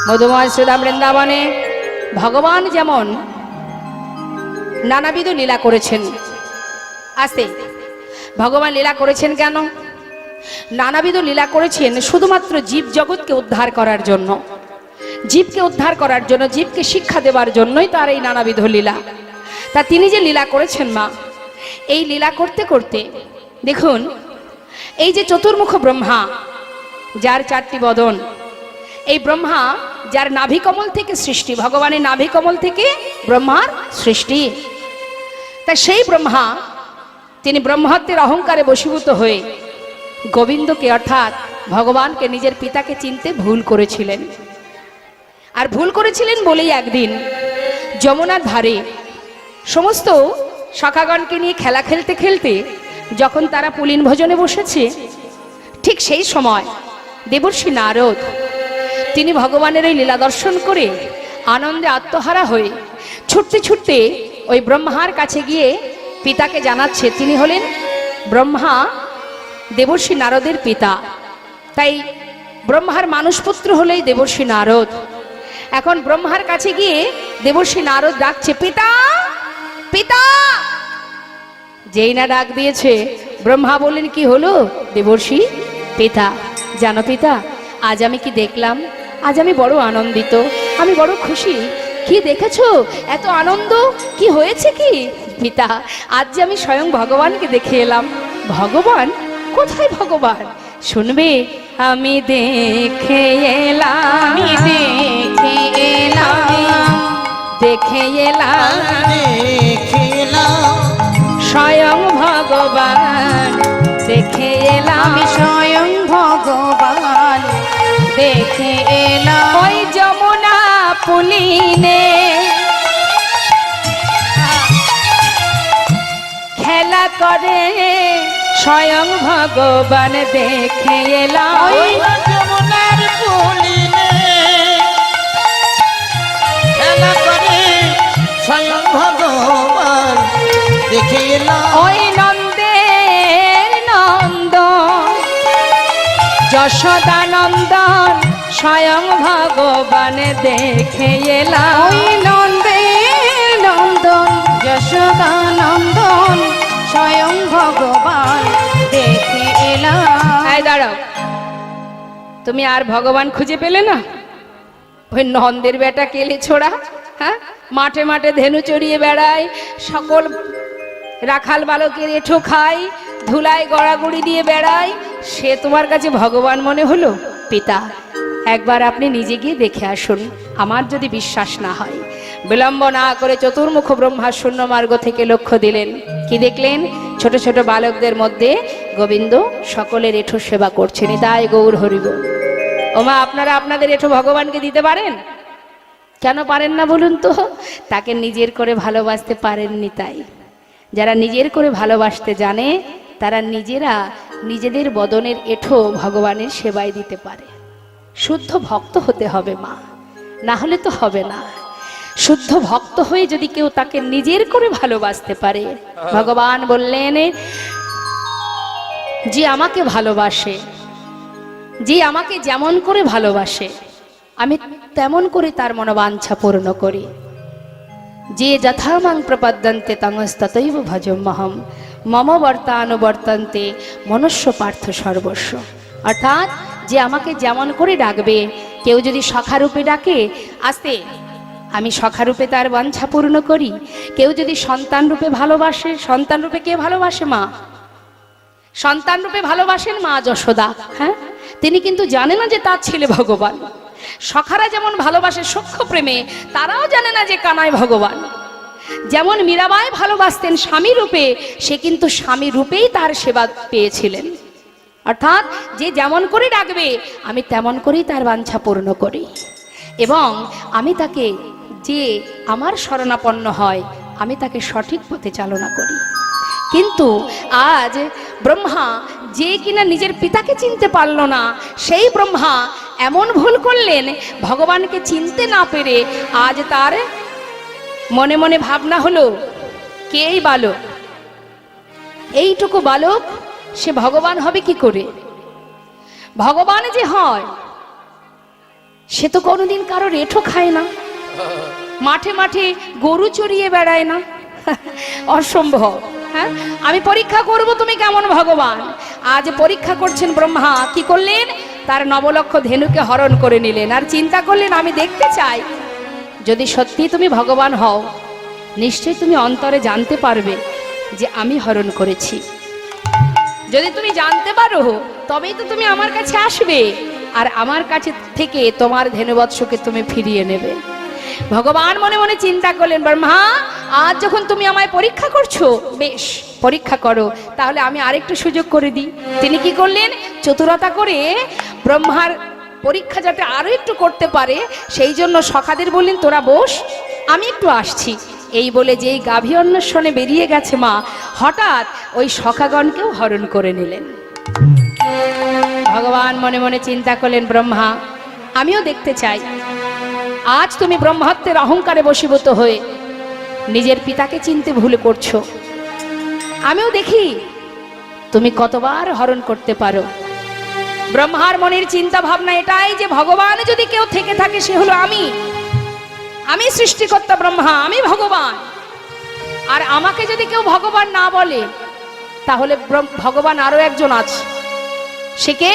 মধুময় সুধা বৃন্দাবনে ভগবান যেমন নানাবিধ লীলা করেছেন। আস্তে, ভগবান লীলা করেছেন কেন? নানাবিধ লীলা করেছেন শুধুমাত্র জীব জগৎকে উদ্ধার করার জন্য, জীবকে উদ্ধার করার জন্য, জীবকে শিক্ষা দেওয়ার জন্যই তার এই নানাবিধ লীলা। তা তিনি যে লীলা করেছেন মা, এই লীলা করতে করতে দেখুন, এই যে চতুর্মুখ ব্রহ্মা, যার 4টি বদন, এই ব্রহ্মা যার নাভিকমল থেকে সৃষ্টি, ভগবানের নাভিকমল থেকে ব্রহ্মার সৃষ্টি। তা সেই ব্রহ্মা তিনি ব্রহ্মত্বের অহংকারে বশীভূত হয়ে গোবিন্দকে অর্থাৎ ভগবানকে, নিজের পিতাকে চিনতে ভুল করেছিলেন। আর ভুল করেছিলেন বলেই একদিন যমুনার ধারে সমস্ত সখাগণকে নিয়ে খেলা খেলতে খেলতে যখন তারা পুলিন ভোজনে বসেছে, ঠিক সেই সময় দেবর্ষি নারদ তিনি ভগবানের ওই লীলা দর্শন করে আনন্দে আত্মহারা হয়ে ছুটতে ছুটতে ওই ব্রহ্মার কাছে গিয়ে পিতাকে জানাচ্ছে তিনি হলেন ব্রহ্মা, দেবর্ষি নারদের পিতা। তাই ব্রহ্মার মানুষপুত্র হলেই দেবর্ষি নারদ। এখন ব্রহ্মার কাছে গিয়ে দেবর্ষি নারদ ডাকছে পিতা পিতা। যেই না ডাক দিয়েছে, ব্রহ্মা বললেন কি হলো দেবর্ষি? পিতা, জানো পিতা, আজ আমি কি দেখলাম? আজ আমি বড় আনন্দিত, আমি বড় খুশি। কি দেখেছো? এত আনন্দ কি হয়েছে? কি পিতা, আজ যে আমি স্বয়ং ভগবানকে দেখে এলাম। ভগবান? কোথায় ভগবান? শুনবে, আমি দেখে এলাম, আমি দেখে এলাম, দেখে এলাম, দেখিলাম স্বয়ং ভগবান দেখে এলাম, আমি স্বয়ং ভগবান দেখে এলাম। ওই যমুনা পুলিনে খেলা করে স্বয়ং ভগবান দেখে এলাম। ওই যমুনার পুলিনে খেলা করে স্বয়ং ভগবান দেখে এলাম। ওই নন্দের নন্দন যশোদা নন্দন স্বয়ং ভগবান দেখে এলাম। ওই নন্দের নন্দন যশোদা নন্দন স্বয়ং ভগবান দেখে এলাম। এই দাঁড়াও, তুমি আর ভগবান খুঁজে পেলে না? ওই নন্দের বেটা কেলে ছোড়া, হ্যাঁ, মাঠে মাঠে ধেনু চড়িয়ে বেড়ায়, সকল রাখাল বালকের এঁঠো খায়, ধুলায় গড়াগড়ি দিয়ে বেড়ায়, সে তোমার কাছে ভগবান মনে হলো? পিতা, একবার আপনি নিজে গিয়ে দেখে আসুন। আমার যদি বিশ্বাস না হয়, বিলম্ব না করে চতুর্মুখ ব্রহ্মা শূন্য মার্গ থেকে লক্ষ্য দিলেন। কি দেখলেন? ছোট ছোট বালকদের মধ্যে গোবিন্দ সকলের এঁঠো সেবা করছেন। তাই গৌর হরিব। ওমা, আপনারা আপনাদের এঁঠো ভগবানকে দিতে পারেন? কেন পারেন না বলুন তো? তাকে নিজের করে ভালোবাসতে পারেননি। তাই যারা নিজের করে ভালোবাসতে জানে তারা নিজেরা নিজেদের বদনের এঁঠো ভগবানের সেবায় দিতে পারে। শুদ্ধ ভক্ত হতে হবে মা, না হলে তো হবে না। শুদ্ধ ভক্ত হয়ে যদি কেউ তাকে নিজের করে ভালোবাসতে পারে, ভগবান বললেন যে আমাকে ভালোবাসে, যে আমাকে যেমন করে ভালোবাসে আমি তেমন করে তার মনোবাঞ্ছা পূর্ণ করি। যে যথামাং প্রপদ্যন্তে তংস্ততৈব ভজম্যহম মম বর্তানুবর্তন্তে মনুষ্য পার্থ সর্বস্ব। অর্থাৎ যে আমাকে যেমন করে ডাকবে, কেউ যদি সখারূপে ডাকে, আস্তে আমি সখারূপে তার বাঞ্ছা পূর্ণ করি। কেউ যদি সন্তান রূপে ভালোবাসে, সন্তান রূপে কে ভালোবাসে? মা। সন্তান রূপে ভালোবাসেন মা যশোদা। হ্যাঁ, তিনি কিন্তু জানে না যে তার ছেলে ভগবান। সখারা যেমন ভালোবাসে সখ্য প্রেমে, তারাও জানে না যে কানাই ভগবান। যেমন মীরাবাই ভালোবাসতেন স্বামী রূপে, সে কিন্তু স্বামী রূপেই তার সেবা পেয়েছিলেন। অর্থাৎ যে যেমন করে ডাকবে আমি তেমন করেই তার বাঞ্ছা পূর্ণ করি, এবং আমি তাকে, যে আমার শরণাপন্ন হয়, আমি তাকে সঠিক পথে চালনা করি। কিন্তু আজ ব্রহ্মা, যে কিনা নিজের পিতাকে চিনতে পারল না, সেই ব্রহ্মা এমন ভুল করলেন, ভগবানকে চিনতে না পেরে আজ তার মনে মনে ভাবনা হলো কে এই বালক, এইটুকু বালক সে ভগবান হবে কি করে? ভগবান যে হয় সে তো কোনোদিন কারো রেঠো খায় না, মাঠে মাঠে গরু চড়িয়ে বেড়ায় না, অসম্ভব। হ্যাঁ, আমি পরীক্ষা করব তুমি কেমন ভগবান। আজ পরীক্ষা করছেন ব্রহ্মা। কি করলেন? তার 9 লক্ষ ধেনুকে হরণ করে নিলেন আর চিন্তা করলেন আমি দেখতে চাই যদি সত্যি তুমি ভগবান হও নিশ্চয়ই তুমি অন্তরে জানতে পারবে যে আমি হরণ করেছি। যদি তুমি জানতে পারো তবেই তো তুমি আমার কাছে আসবে আর আমার কাছে থেকে তোমার ধেনুবৎসকে তুমি ফিরিয়ে নেবে। ভগবান মনে মনে চিন্তা করলেন ব্রহ্মা আজ যখন তুমি আমায় পরীক্ষা করছো, বেশ পরীক্ষা করো, তাহলে আমি আরেকটু সুযোগ করে দিই। তিনি কি করলেন? চতুরতা করে ব্রহ্মার পরীক্ষা যাতে আরো একটু করতে পারে সেই জন্য সখাদের বললেন তোরা বস, আমি একটু আসছি। এই বলে যেই গাভী অন্বেষণে বেরিয়ে গেছে মা, হঠাৎ ওই সখাগণকেও হরণ করে নিলেন। ভগবান মনে মনে চিন্তা করলেন ব্রহ্মা আমিও দেখতে চাই আজ তুমি ব্রহ্মত্বের অহংকারে বশীভূত হয়ে নিজের পিতাকে চিনতে ভুল করছো, আমিও দেখি তুমি কতবার হরণ করতে পারো। ব্রহ্মার মনের চিন্তা ভাবনা এটাই যে ভগবান যদি কেউ থেকে থাকে সে হলো আমি সৃষ্টিকর্তা ব্রহ্মা, আমি ভগবান। আর আমাকে যদি কেউ ভগবান না বলে তাহলে ভগবান আরো একজন আছে, সে কে?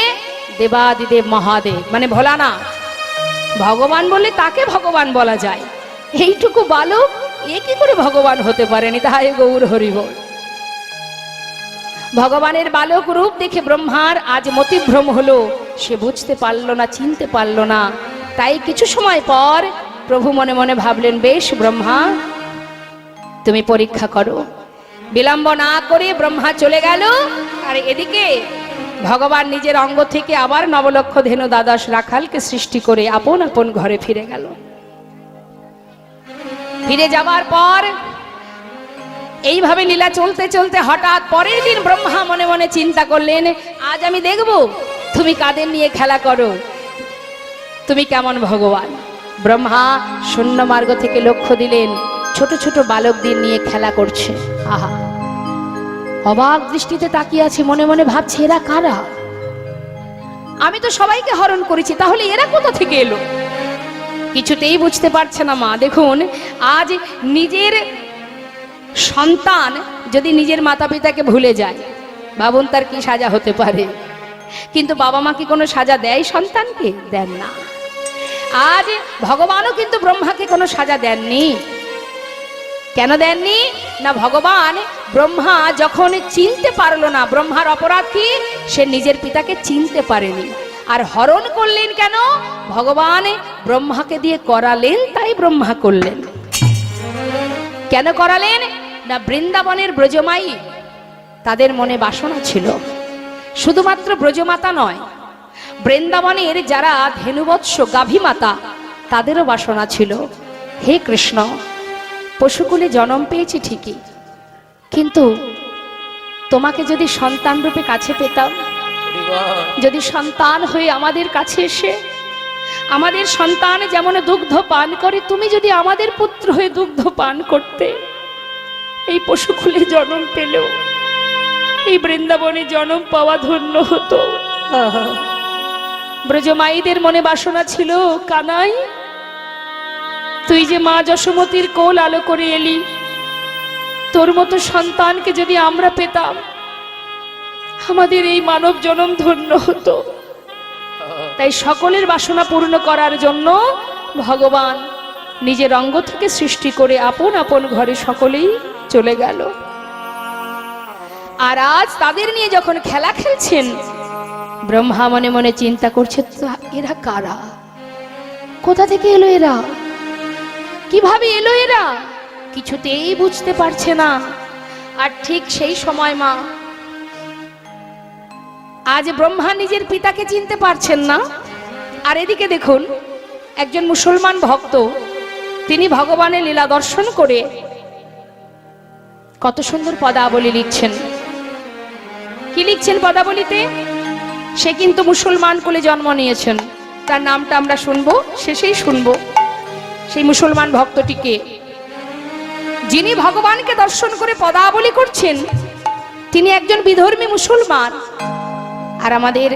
দেবাদিদেব মহাদেব, মানে ভোলানাথ। ভগবান বললে তাকে ভগবান বলা যায়, এইটুকু বালক এ কি করে ভগবান হতে পারেনি? তাই গৌর হরিবল। ভগবানের বালক রূপ দেখে ব্রহ্মার আজ মতিভ্রম হলো, সে বুঝতে পারল না, চিনতে পারল না। তাই কিছু সময় পর প্রভু মনে মনে ভাবলেন বেশ ব্রহ্মা তুমি পরীক্ষা করো। বিলম্ব না করে ব্রহ্মা চলে গেল আর এদিকে ভগবান নিজের অঙ্গ থেকে আবার 9 লক্ষ ধেনু দ্বাদশ রাখালকে সৃষ্টি করে আপন আপন ঘরে ফিরে গেল। ফিরে যাবার পর এইভাবে লীলা চলতে চলতে হঠাৎ পরের দিন ব্রহ্মা মনে মনে চিন্তা করলেন আজ আমি দেখব তুমি কাদের নিয়ে খেলা করো, তুমি কেমন ভগবান। ব্রহ্মা শূন্য মার্গ থেকে লক্ষ্য দিলেন ছোট ছোট বালকদের নিয়ে খেলা করছে। আহা, অবাক দৃষ্টিতে তাকিয়ে আছে, মনে মনে ভাবছে এরা কারা? আমি তো সবাইকে হরণ করেছি, তাহলে এরা কোথা থেকে এলো? কিছুতেই বুঝতে পারছে না মা। দেখুন আজ নিজের সন্তান যদি নিজের মাতা পিতাকে ভুলে যায় ভাবুন তার কি সাজা হতে পারে। কিন্তু বাবা মা কি কোনো সাজা দেয় সন্তানকে? দেন না। আজ ভগবানও কিন্তু ব্রহ্মাকে কোনো সাজা দেননি। কেন দেননি? না ভগবান ব্রহ্মা যখন চিনতে পারলো না, ব্রহ্মার অপরাধ কি? সে নিজের পিতাকে চিনতে পারেনি। আর হরণ করলেন কেন? ভগবান ব্রহ্মাকে দিয়ে করালেন, তাই ব্রহ্মা করলেন। কেন করালেন? না বৃন্দাবনের ব্রজমায়ী তাদের মনে বাসনা ছিল। শুধুমাত্র ব্রজমাতা নয়, বৃন্দাবনের যারা ধেনুবৎস গাভী মাতা তাদেরও বাসনা ছিল, হে কৃষ্ণ পশুকুলে জন্ম পেয়েছি ঠিকই, কিন্তু তোমাকে যদি সন্তান রূপে কাছে পেতাম, যদি সন্তান হয়ে আমাদের কাছে এসে আমাদের সন্তান যেমন দুগ্ধ পান করে তুমি যদি আমাদের পুত্র হয়ে দুগ্ধ পান করতে, এই পশুকুলে জন্ম পেলেও এই বৃন্দাবনে জন্ম পাওয়া ধন্য হতো। ব্রজমায়ীদের মনে বাসনা ছিল, কানাই তুই যে মা যশোমতীর কোল আলো করে এলি, তোর মতো সন্তানকে যদি আমরা পেতাম আমাদের এই মানব জন্ম ধন্য হতো। তাই সকলের বাসনা পূর্ণ করার জন্য ভগবান নিজের অঙ্গ থেকে সৃষ্টি করে আপন আপন ঘরে সকলেই চলে গেল। আর আজ তাদের নিয়ে যখন খেলা খেলছেন ব্রহ্মা মনে মনে চিন্তা করছে এরা কারা, কোথা থেকে এলো এরা, কিভাবে এলো এরা, কিছুতেই বুঝতে পারছে না। আর ঠিক সেই সময় মা, আজ ব্রহ্মা নিজের পিতাকে চিনতে পারছেন না। আর এদিকে দেখুন একজন মুসলমান ভক্ত তিনি ভগবানের লীলা দর্শন করে কত সুন্দর পদাবলী লিখছেন। কি লিখছেন পদাবলীতে? সে কিন্তু মুসলমান কুলে জন্ম নিয়েছেন, তার নামটা আমরা শুনবো, শেষেই শুনবো সেই মুসলমান ভক্তটিকে, যিনি ভগবানকে দর্শন করে পদাবলী করছেন। তিনি একজন বিধর্মী মুসলমান। আর আমাদের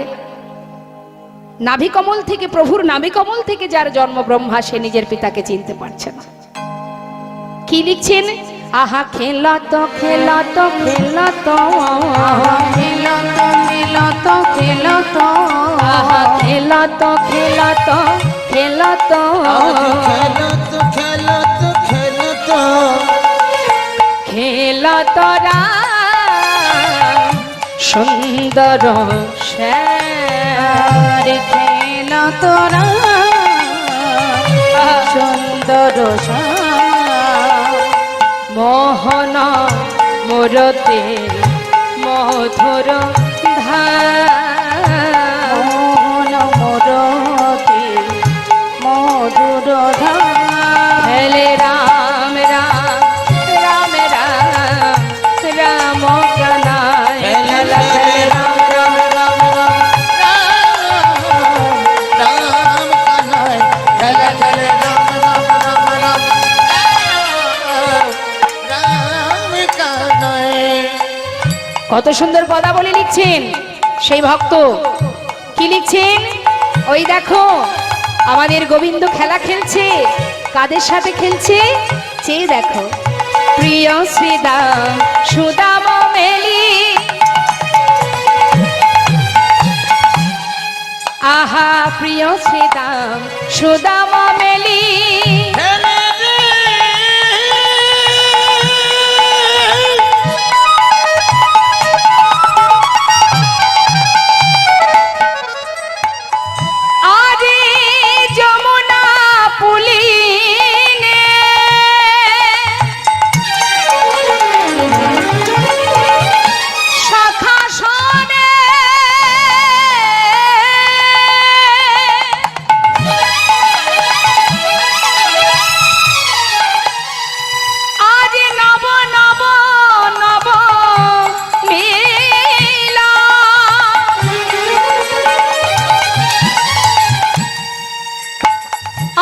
নাভিকমল থেকে, প্রভুর নাভিকমল থেকে যার জন্ম ব্রহ্মা, সে নিজের পিতাকে চিনতে পারছে না। কি লিখছেন? আহা খেলত খেলত খেলত, খেলত খেলত খেলত, আহা খেলত খেলত খেলত, খেলত খেলত খেলত, খেলত রাম সুন্দর শ্যাম, খেলত সুন্দর মোহন মোরতে মধুর ধাম, মোহন মোরতে মধুর হেলে রাম রাম রাম রাম রাম কানাই, খেলা খেলে রাম রাম রাম রাম রাম কানাই, খেলা খেলে রাম রাম রাম রাম রাম কানাই। কত সুন্দর পদাবলী লিখছেন সেই ভক্ত। কি লিখছেন? ওই দেখো আমাদের গোবিন্দ খেলা খেলছে। কাদের সাথে খেলছে? চেয়ে দেখো, প্রিয় শ্রীদাম সুদাম মেলি, আহা প্রিয় শ্রীদাম সুদাম মেলি, খেলে রে আরে যমুনা পুলিনে, শাখা সনে আজ নব নব নব মিলা,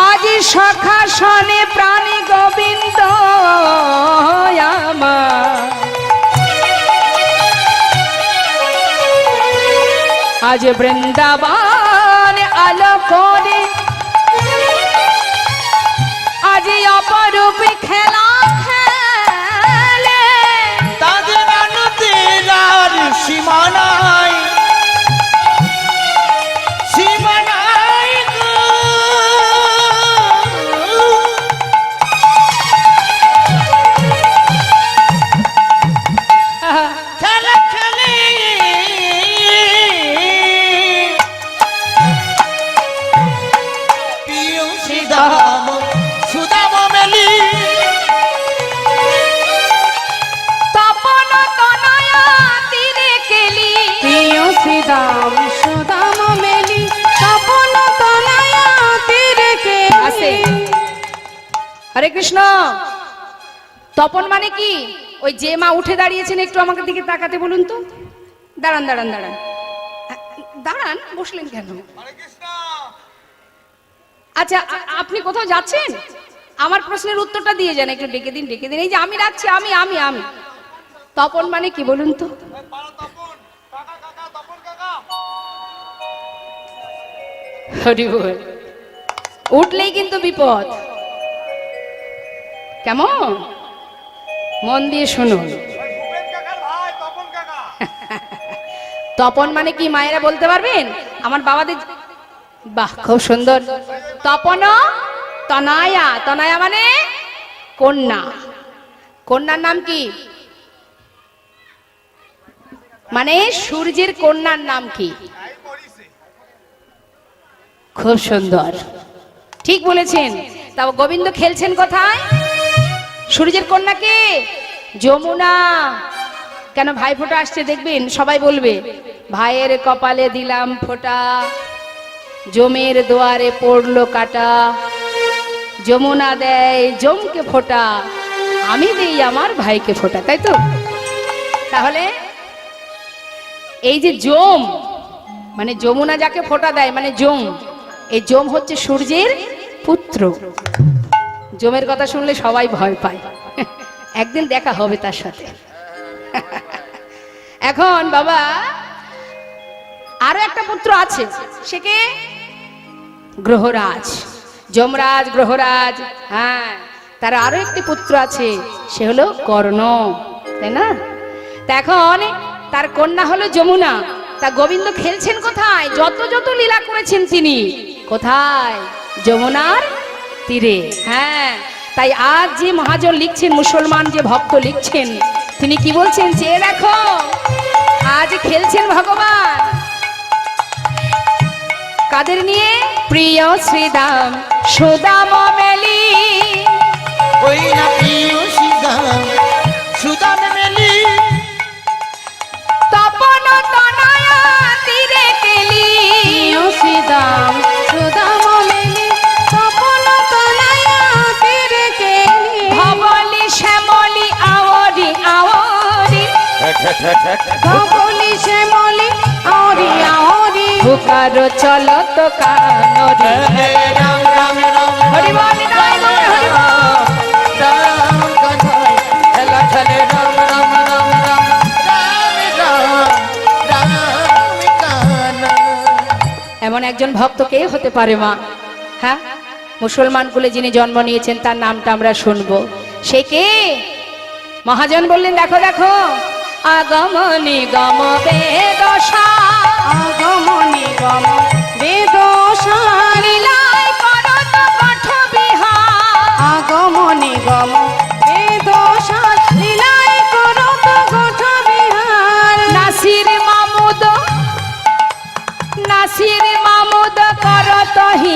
আজ সখা সনে প্রাণী গোবিন্দ আমার, আজ বৃন্দাবন আলো করে, আজ অপরূপ খেলা খেলে, তাদের আনন্দের আর সীমা নাই, সীমা নাই গো। খেলা খেলে প্রিয় সুদাম সুদাম মেলি, তপন তনয়া তীরে কেলি, প্রিয় শ্রীদাম সুদাম মেলি, তপন তনয়া তীরে আছে। হরে কৃষ্ণ। তপন মানে কি? ওই যে মা উঠে দাঁড়িয়েছেন, একটু আমাকে দিকে তাকাতে বলুন তো। দাঁড়ান দাঁড়ান দাঁড়ান দাঁড়ান, বসলেন কেন? আচ্ছা আপনি কোথাও যাচ্ছেন? আমার প্রশ্নের উত্তরটা দিয়ে যান, একটু ডেকে দিন ডেকে দিন। এই যে আমি রাখছি, আমি আমি আমি তপন মানে কি বলুন তো? হরি বল। উঠলেই কিন্তু বিপদ। কেমন? মন দিয়ে শুনুন। তপন মানে কি মায়েরা বলতে পারবেন? আমার বাবাদের, বাহ খুব সুন্দর। তপন তনায়া, তনায়া মানে কন্যা। কন্যার নাম কি? মানে সূর্যের কন্যার নাম কি? খুব সুন্দর, ঠিক বলেছেন। তাও গোবিন্দ খেলছেন কোথায়? সূর্যের কন্যা কে? যমুনা। কেন ভাই ফোঁটা আসছে দেখবেন, সবাই বলবে ভাইয়ের কপালে দিলাম ফোঁটা, জমের দুয়ারে পড়লো কাটা, যমুনা দেয় জমকে ফোঁটা, আমি দেই আমার ভাইকে ফোঁটা, তাই তো? তাহলে এই যে জম মানে যমুনা যাকে ফোঁটা দেয় মানে জম, এই জম হচ্ছে সূর্যের পুত্র। জমের কথা শুনলে সবাই ভয় পায়, একদিন দেখা হবে তার সাথে। এখন বাবা আরো একটা পুত্র আছে, সে কে? গ্রহরাজ, যমরাজ গ্রহরাজ। হ্যাঁ, তার আরো একটি পুত্র আছে, সে হলো কর্ণ, তাই না? তা এখন তার কন্যা হলো যমুনা। তা গোবিন্দ খেলছেন কোথায়? যত যত লীলা করেছেন তিনি কোথায়? যমুনার তীরে। হ্যাঁ, তাই আজ যে মহাজন লিখছেন, মুসলমান যে ভক্ত লিখছেন, তিনি কি বলছেন? চেয়ে দেখো, আজ খেলছেন ভগবান কাদের নিয়ে? প্রিয় শ্রীদাম সুদাম মেলি, ওই না প্রিয় সুদাম সুদাম মেলি, তপন তনয়া তীরে কেলি। প্রিয় শ্রীদাম সুদাম মেলি, তপন তনয়া তীরে কেলি। ভবলি শ্যামলি আওরি আওরি, ধবলি শ্যামলি আওরি আওরি। হুকার চলত কানরি। রাম রাম রাম হরি বল নিতাই গৌর হরি বল। রাম কানাই খেলা খেলে রাম রাম রাম রাম রাম রাম রাম কানাই। এমন একজন ভক্ত কে হতে পারে মা? হ্যাঁ, মুসলমান কুলে যিনি জন্ম নিয়েছেন তার নামটা আমরা শুনবো। সে কে? মহাজন বললেন দেখো দেখো, আগম নিগম বেদশা, আগম নিগম বেদশা। লীলায় করত কঠ বিহার। আগম নিগম বেদশা, লীলায় করত কঠ বিহার। নাসির মামুদ, নাসির মামুদ করত হি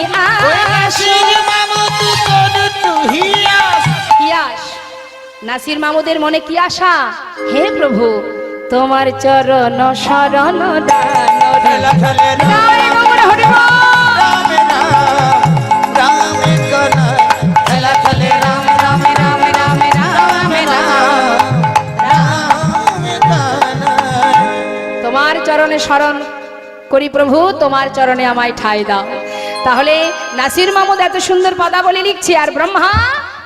শিব মামুদ কর তুহিয়াস। ইয়াস। নাসির মামুদের মনে কি আশা? হে প্রভু, তোমার চরণ শরণ দান। খেলা খেলে নিতাই গৌর হরি বল। রাম রাম রাম কানাই খেলা খেলে রাম রাম রাম রাম রাম রাম কানাই। তোমার চরণে শরণ করি প্রভু, তোমার চরণে আমায় ঠাঁই দাও। তাহলে নাসির মামুদ এত সুন্দর পদাবলী লিখছে, আর ব্রহ্মা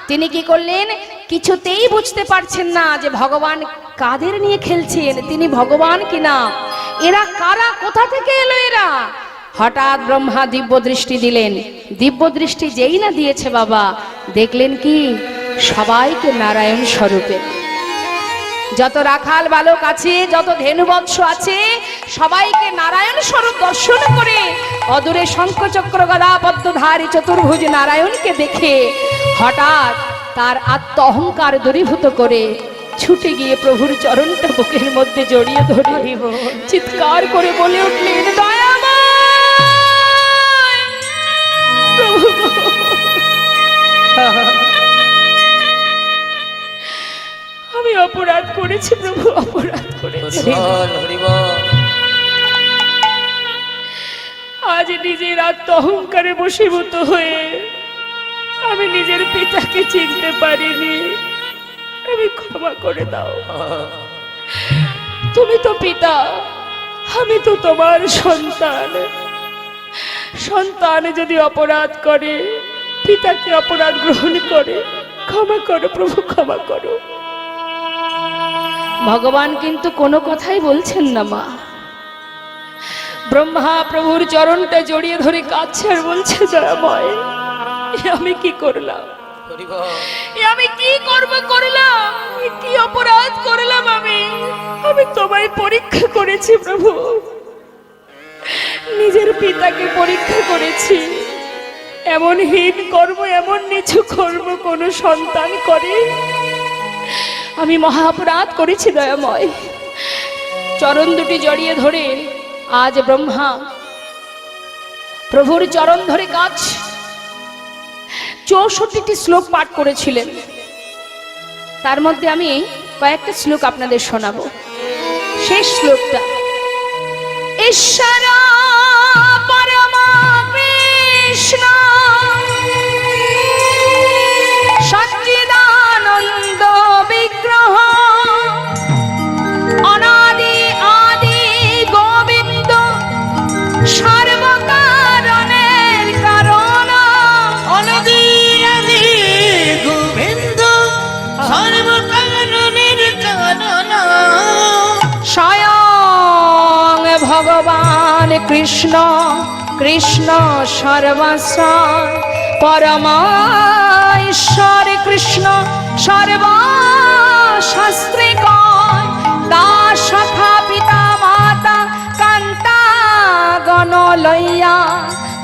তিনি কি করলেন? কিছুতেই বুঝতে পারছেন না যে ভগবান কাদের নিয়ে খেলছেন, তিনি ভগবান কিনা, এরা কারা, কোথা থেকে এলো এরা। হঠাৎ ব্রহ্মা দিব্য দৃষ্টি দিলেন। দিব্য দৃষ্টি যেই না দিয়েছে বাবা, দেখলেন কি? সবাইকে নারায়ণ স্বরূপে। যত রাখাল বালক আছে, যত ধেনুবৎস আছে, সবাইকে নারায়ণ স্বরূপ দর্শন করে অদূরে শঙ্খচক্র গদা পদ্মধারী চতুর্ভুজ নারায়ণকে দেখে হঠাৎ তার আত্ম অহংকার দূরীভূত করে ছুটে গিয়ে প্রভুর চরণটা বুকের মধ্যে জড়িয়ে ধরে চিৎকার করে বলে উঠলেন, দয়াময় প্রভু, আমি অপরাধ করেছি প্রভু, অপরাধ করেছি। আজ নিজের আত্ম অহংকারে বশীভূত হয়ে আমি নিজের পিতাকে চিনতে পারিনি, আমি ক্ষমা করে দাও। তুমি তো পিতা, আমি তো তোমার সন্তান। সন্তান যদি অপরাধ করে, পিতাকে অপরাধ গ্রহণ করে, ক্ষমা করো প্রভু, ক্ষমা করো। ভগবান কিন্তু কোনো কথাই বলছেন না মা। ব্রহ্মা প্রভুর চরণটা জড়িয়ে ধরে কাঁদছে আর বলছে, দয়াময়, আমি কি করলাম, আমি কি করলাম, কি অপরাধ করলাম আমি তোমায় পরীক্ষা করেছি প্রভু, নিজের পিতাকে পরীক্ষা করেছি। এমন হীন কর্ম, এমন নিচু কর্ম কোন সন্তান করে? আমি মহা অপরাধ করেছি দয়াময়। চরণ দুটি জড়িয়ে ধরে আজ ব্রহ্মা প্রভুর চরণ ধরে কাজ 64টি শ্লোক পাঠ করেছিলেন। তার মধ্যে আমি কয়েকটা শ্লোক আপনাদের শোনাবো। শেষ শ্লোকটা, ঈশ্বর পরম কৃষ্ণ সচ্চিদানন্দ বিগ্রহ অনাদি আদি গোবিন্দ সর্বকারণের কারণ, অনাদি আদি গোবিন্দ সর্বকারণের কারণ, স্বয়ং কৃষ্ণ কৃষ্ণ সর্বস্বর পরমেশ্বর কৃষ্ণ সর্বশাস্ত্রে কয় দাস সখা পিতা মাতা কান্তা গণ লইয়া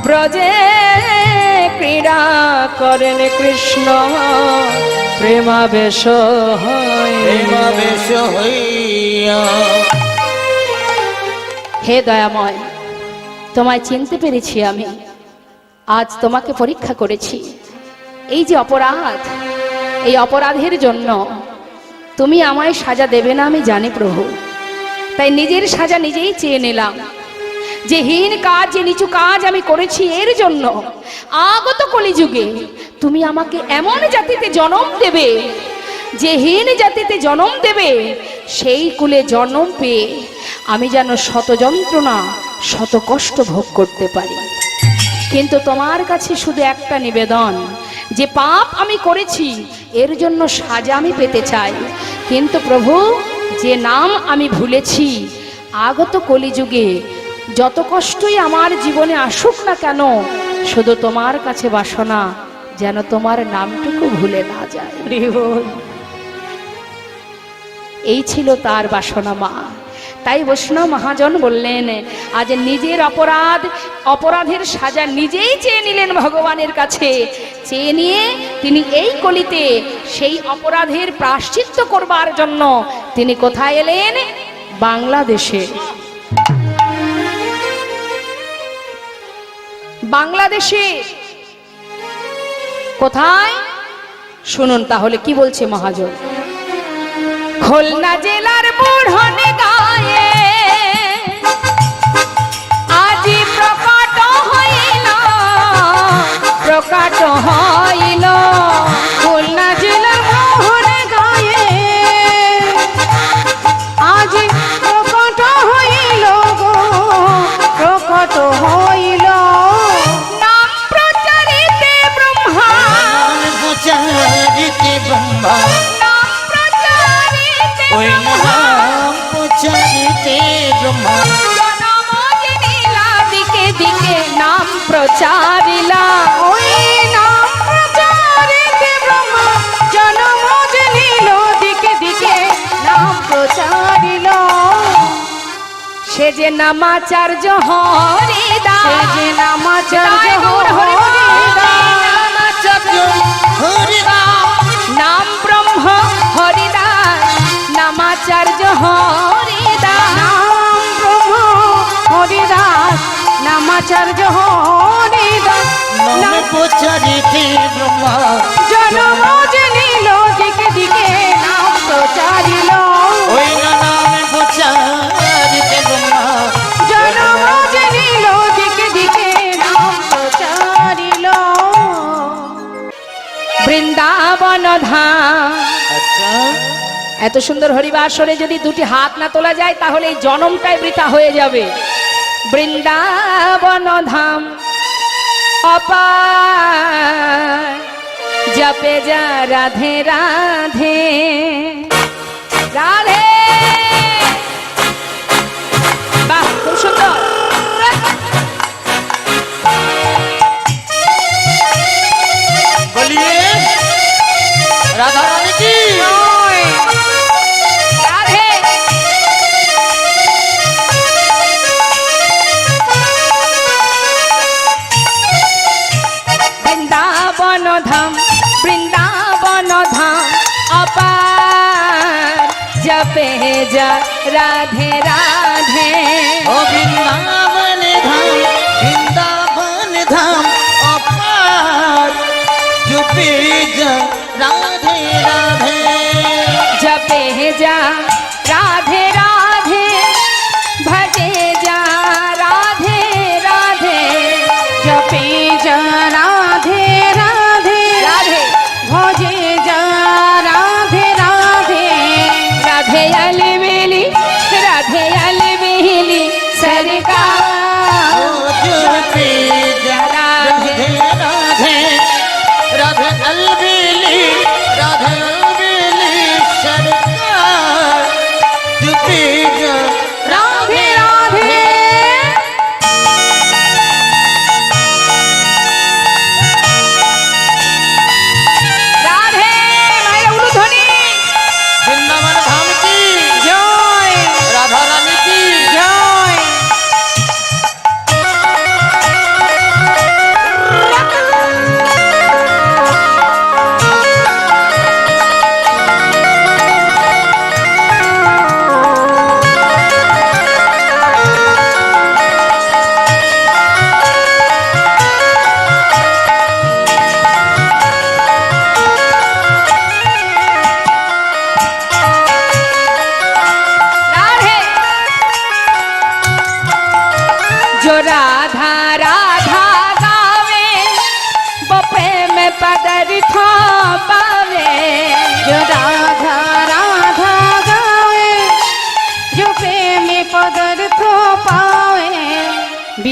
ব্রজে ক্রীড়া করেন কৃষ্ণ প্রেমাবেশ প্রেমাবেশ হইয়া। হে দয়াময়, তোমায় চিনতে পেরেছি আমি, আজ তোমাকে পরীক্ষা করেছি। এই যে অপরাধ, এই অপরাধের জন্য তুমি আমায় সাজা দেবে না আমি জানি প্রভু, তাই নিজের সাজা নিজেই চেয়ে নিলাম। যে হীন কাজ, যে নিচু কাজ আমি করেছি, এর জন্য আগত কলিযুগে তুমি আমাকে এমন জাতিতে জন্ম দেবে, যে হীন জাতিতে জন্ম দেবে, সেই কুলে জন্ম পেয়ে আমি যেন শত যন্ত্রণা শত কষ্ট ভোগ করতে পারি। কিন্তু তোমার কাছে শুধু একটা নিবেদন, যে পাপ আমি করেছি এর জন্য সাজা আমি পেতে চাই, কিন্তু প্রভু যে নাম আমি ভুলেছি, আগত কলিযুগে যত কষ্টই আমার জীবনে আসুক না কেন, শুধু তোমার কাছে বাসনা যেন তোমার নামটুকু ভুলে না যায়। এই ছিল তার বাসনা মা। তাই বৈষ্ণব মহাজন বললেন, আজ নিজের অপরাধের সাজা নিজেই চেয়ে নিলেন ভগবানের কাছে। চেয়ে নিয়ে তিনি এই কলিতে সেই অপরাধের প্রায়শ্চিত্ত করবার জন্য তিনি কোথায় এলেন? বাংলাদেশে। বাংলাদেশে কোথায় শুনুন তাহলে কি বলছে মহাজন। খুলনা জেলার বুড়নে গায়ে আজি প্রকট হইল, প্রকট হইল। খুলনা জেলার মোহনে গায়ে আজ প্রকট হইল গো, প্রকট হইল। নাম প্রচারিতে ব্রহ্মা, নাম প্রচারিতে ব্রহ্মা, নাম প্রচারিতে ওই ব্রহ্মা, নাম প্রচারিতে ব্রহ্মা। জনমজ নীলা দিকে দিকে নাম প্রচারিলা। ওই নাম প্রচারিতে ব্রহ্মা জনমজ নীল, দিকে দিকে নাম প্রচারিল। সে যে নামাচার্য হরিদাস, সে যে নামাচার্য নামাচার্য হরিদাস, নাম ব্রহ্ম হরিদাস, নামাচার্য হরিদাস। নাম ব্রহ্ম হরিদাস, নামাচার্য হরিদাস। নাম প্রচারিতে ব্রহ্মা, জনমজ নীল, দিকে দিকে নাম প্রচারিল। ওই নাম প্রচারিতে ব্রহ্মা। জনমজ নীল, দিকে দিকে নাম প্রচারিল। বৃন্দাবন ধাম। আচ্ছা, এত সুন্দর হরিবাসরে যদি দুটি হাত না তোলা যায় তাহলে এই জনমটাই বৃথা হয়ে যাবে। বৃন্দাবন ধাম অপার, জপে যা রাধে রাধে রাধে। বাহ, খুব সুন্দর। বলিয়ে রাধা রানী কি রাধে। বৃন্দাবন ধাম, বৃন্দাবন ধাম অপার, জপে যা রাধে রাধে। ও বৃন্দাবন ধাম, বৃন্দাবন ধাম অপার, জপে যা রাধে রাধে। জপে যা রাধে রাধে, ভজে যা রাধে রাধে। জপে যা রাধে রাধে, রাধে ভজে যা রাধে রাধে। রাধে अलबेली, राधे अलबेली सरकार।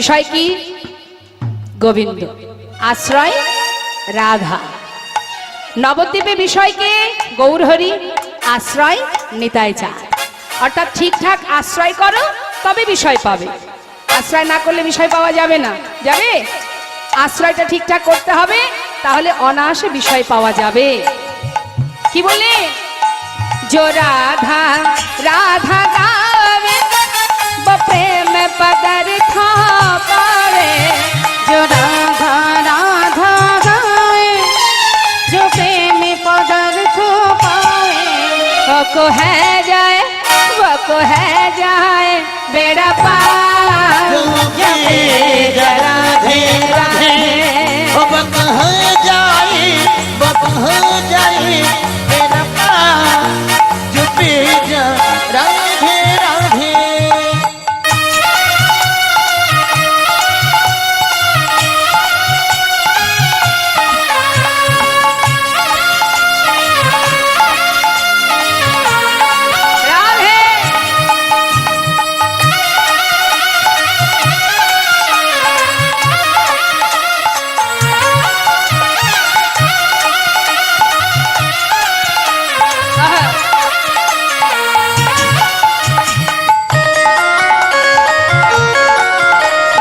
বিষয় কি? গোবিন্দ, আশ্রয় রাধা। নবদ্বীপে বিষয় কে? গৌরহরি, আশ্রয় নিতাই চাঁদ। অর্থাৎ ঠিকঠাক আশ্রয় করো তবে বিষয় পাবে, আশ্রয় না করলে বিষয় পাওয়া যাবে না। যাবে? আশ্রয়টা ঠিকঠাক করতে হবে, তাহলে অনায়াসে বিষয় পাওয়া যাবে। কি বললে? जो राधा राधा गावे वो प्रेम पदार्थ पावे, जो राधा राधा गाए जो प्रेम पदार्थ पाए, वो को है जाए बेड़ा पार। जपे राधे राधे ओ बक हो जाए मेरा पार। जपे राधे राधे राधे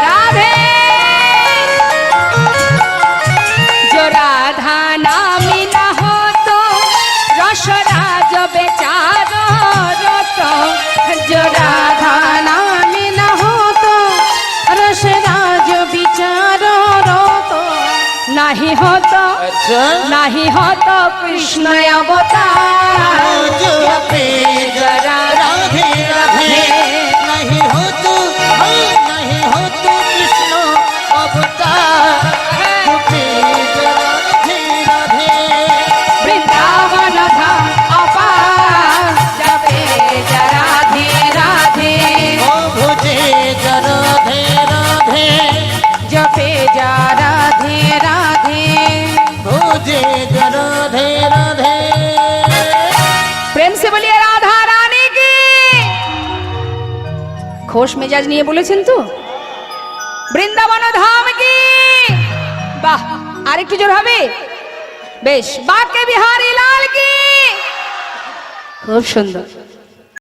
राधे। जो राधा ना मिला हो तो रसराज बेचारो रोतो, जो राधा राधा नाम न हो तो रसराज विचारो रो तो, नहीं हो तो अच्छा कृष्ण अवतार। जपे राधे राधे नहीं हो तो कृष्ण अवतार। जपे राधे राधे वृंदावन धाम अपार, जपे राधे राधे, ओ भुजे राधे राधे जपे जा राधे राधे। भुजे राधे राधे। प्रेम से बोलिए राधा रानी की। खोश मेजाज নিয়ে বলেছেন তো? বৃন্দাবন ধাম কি। বাহ, আরেকটু জোর হবে? বেশ, বাঁকে বিহারী লাল কি। খুব সুন্দর।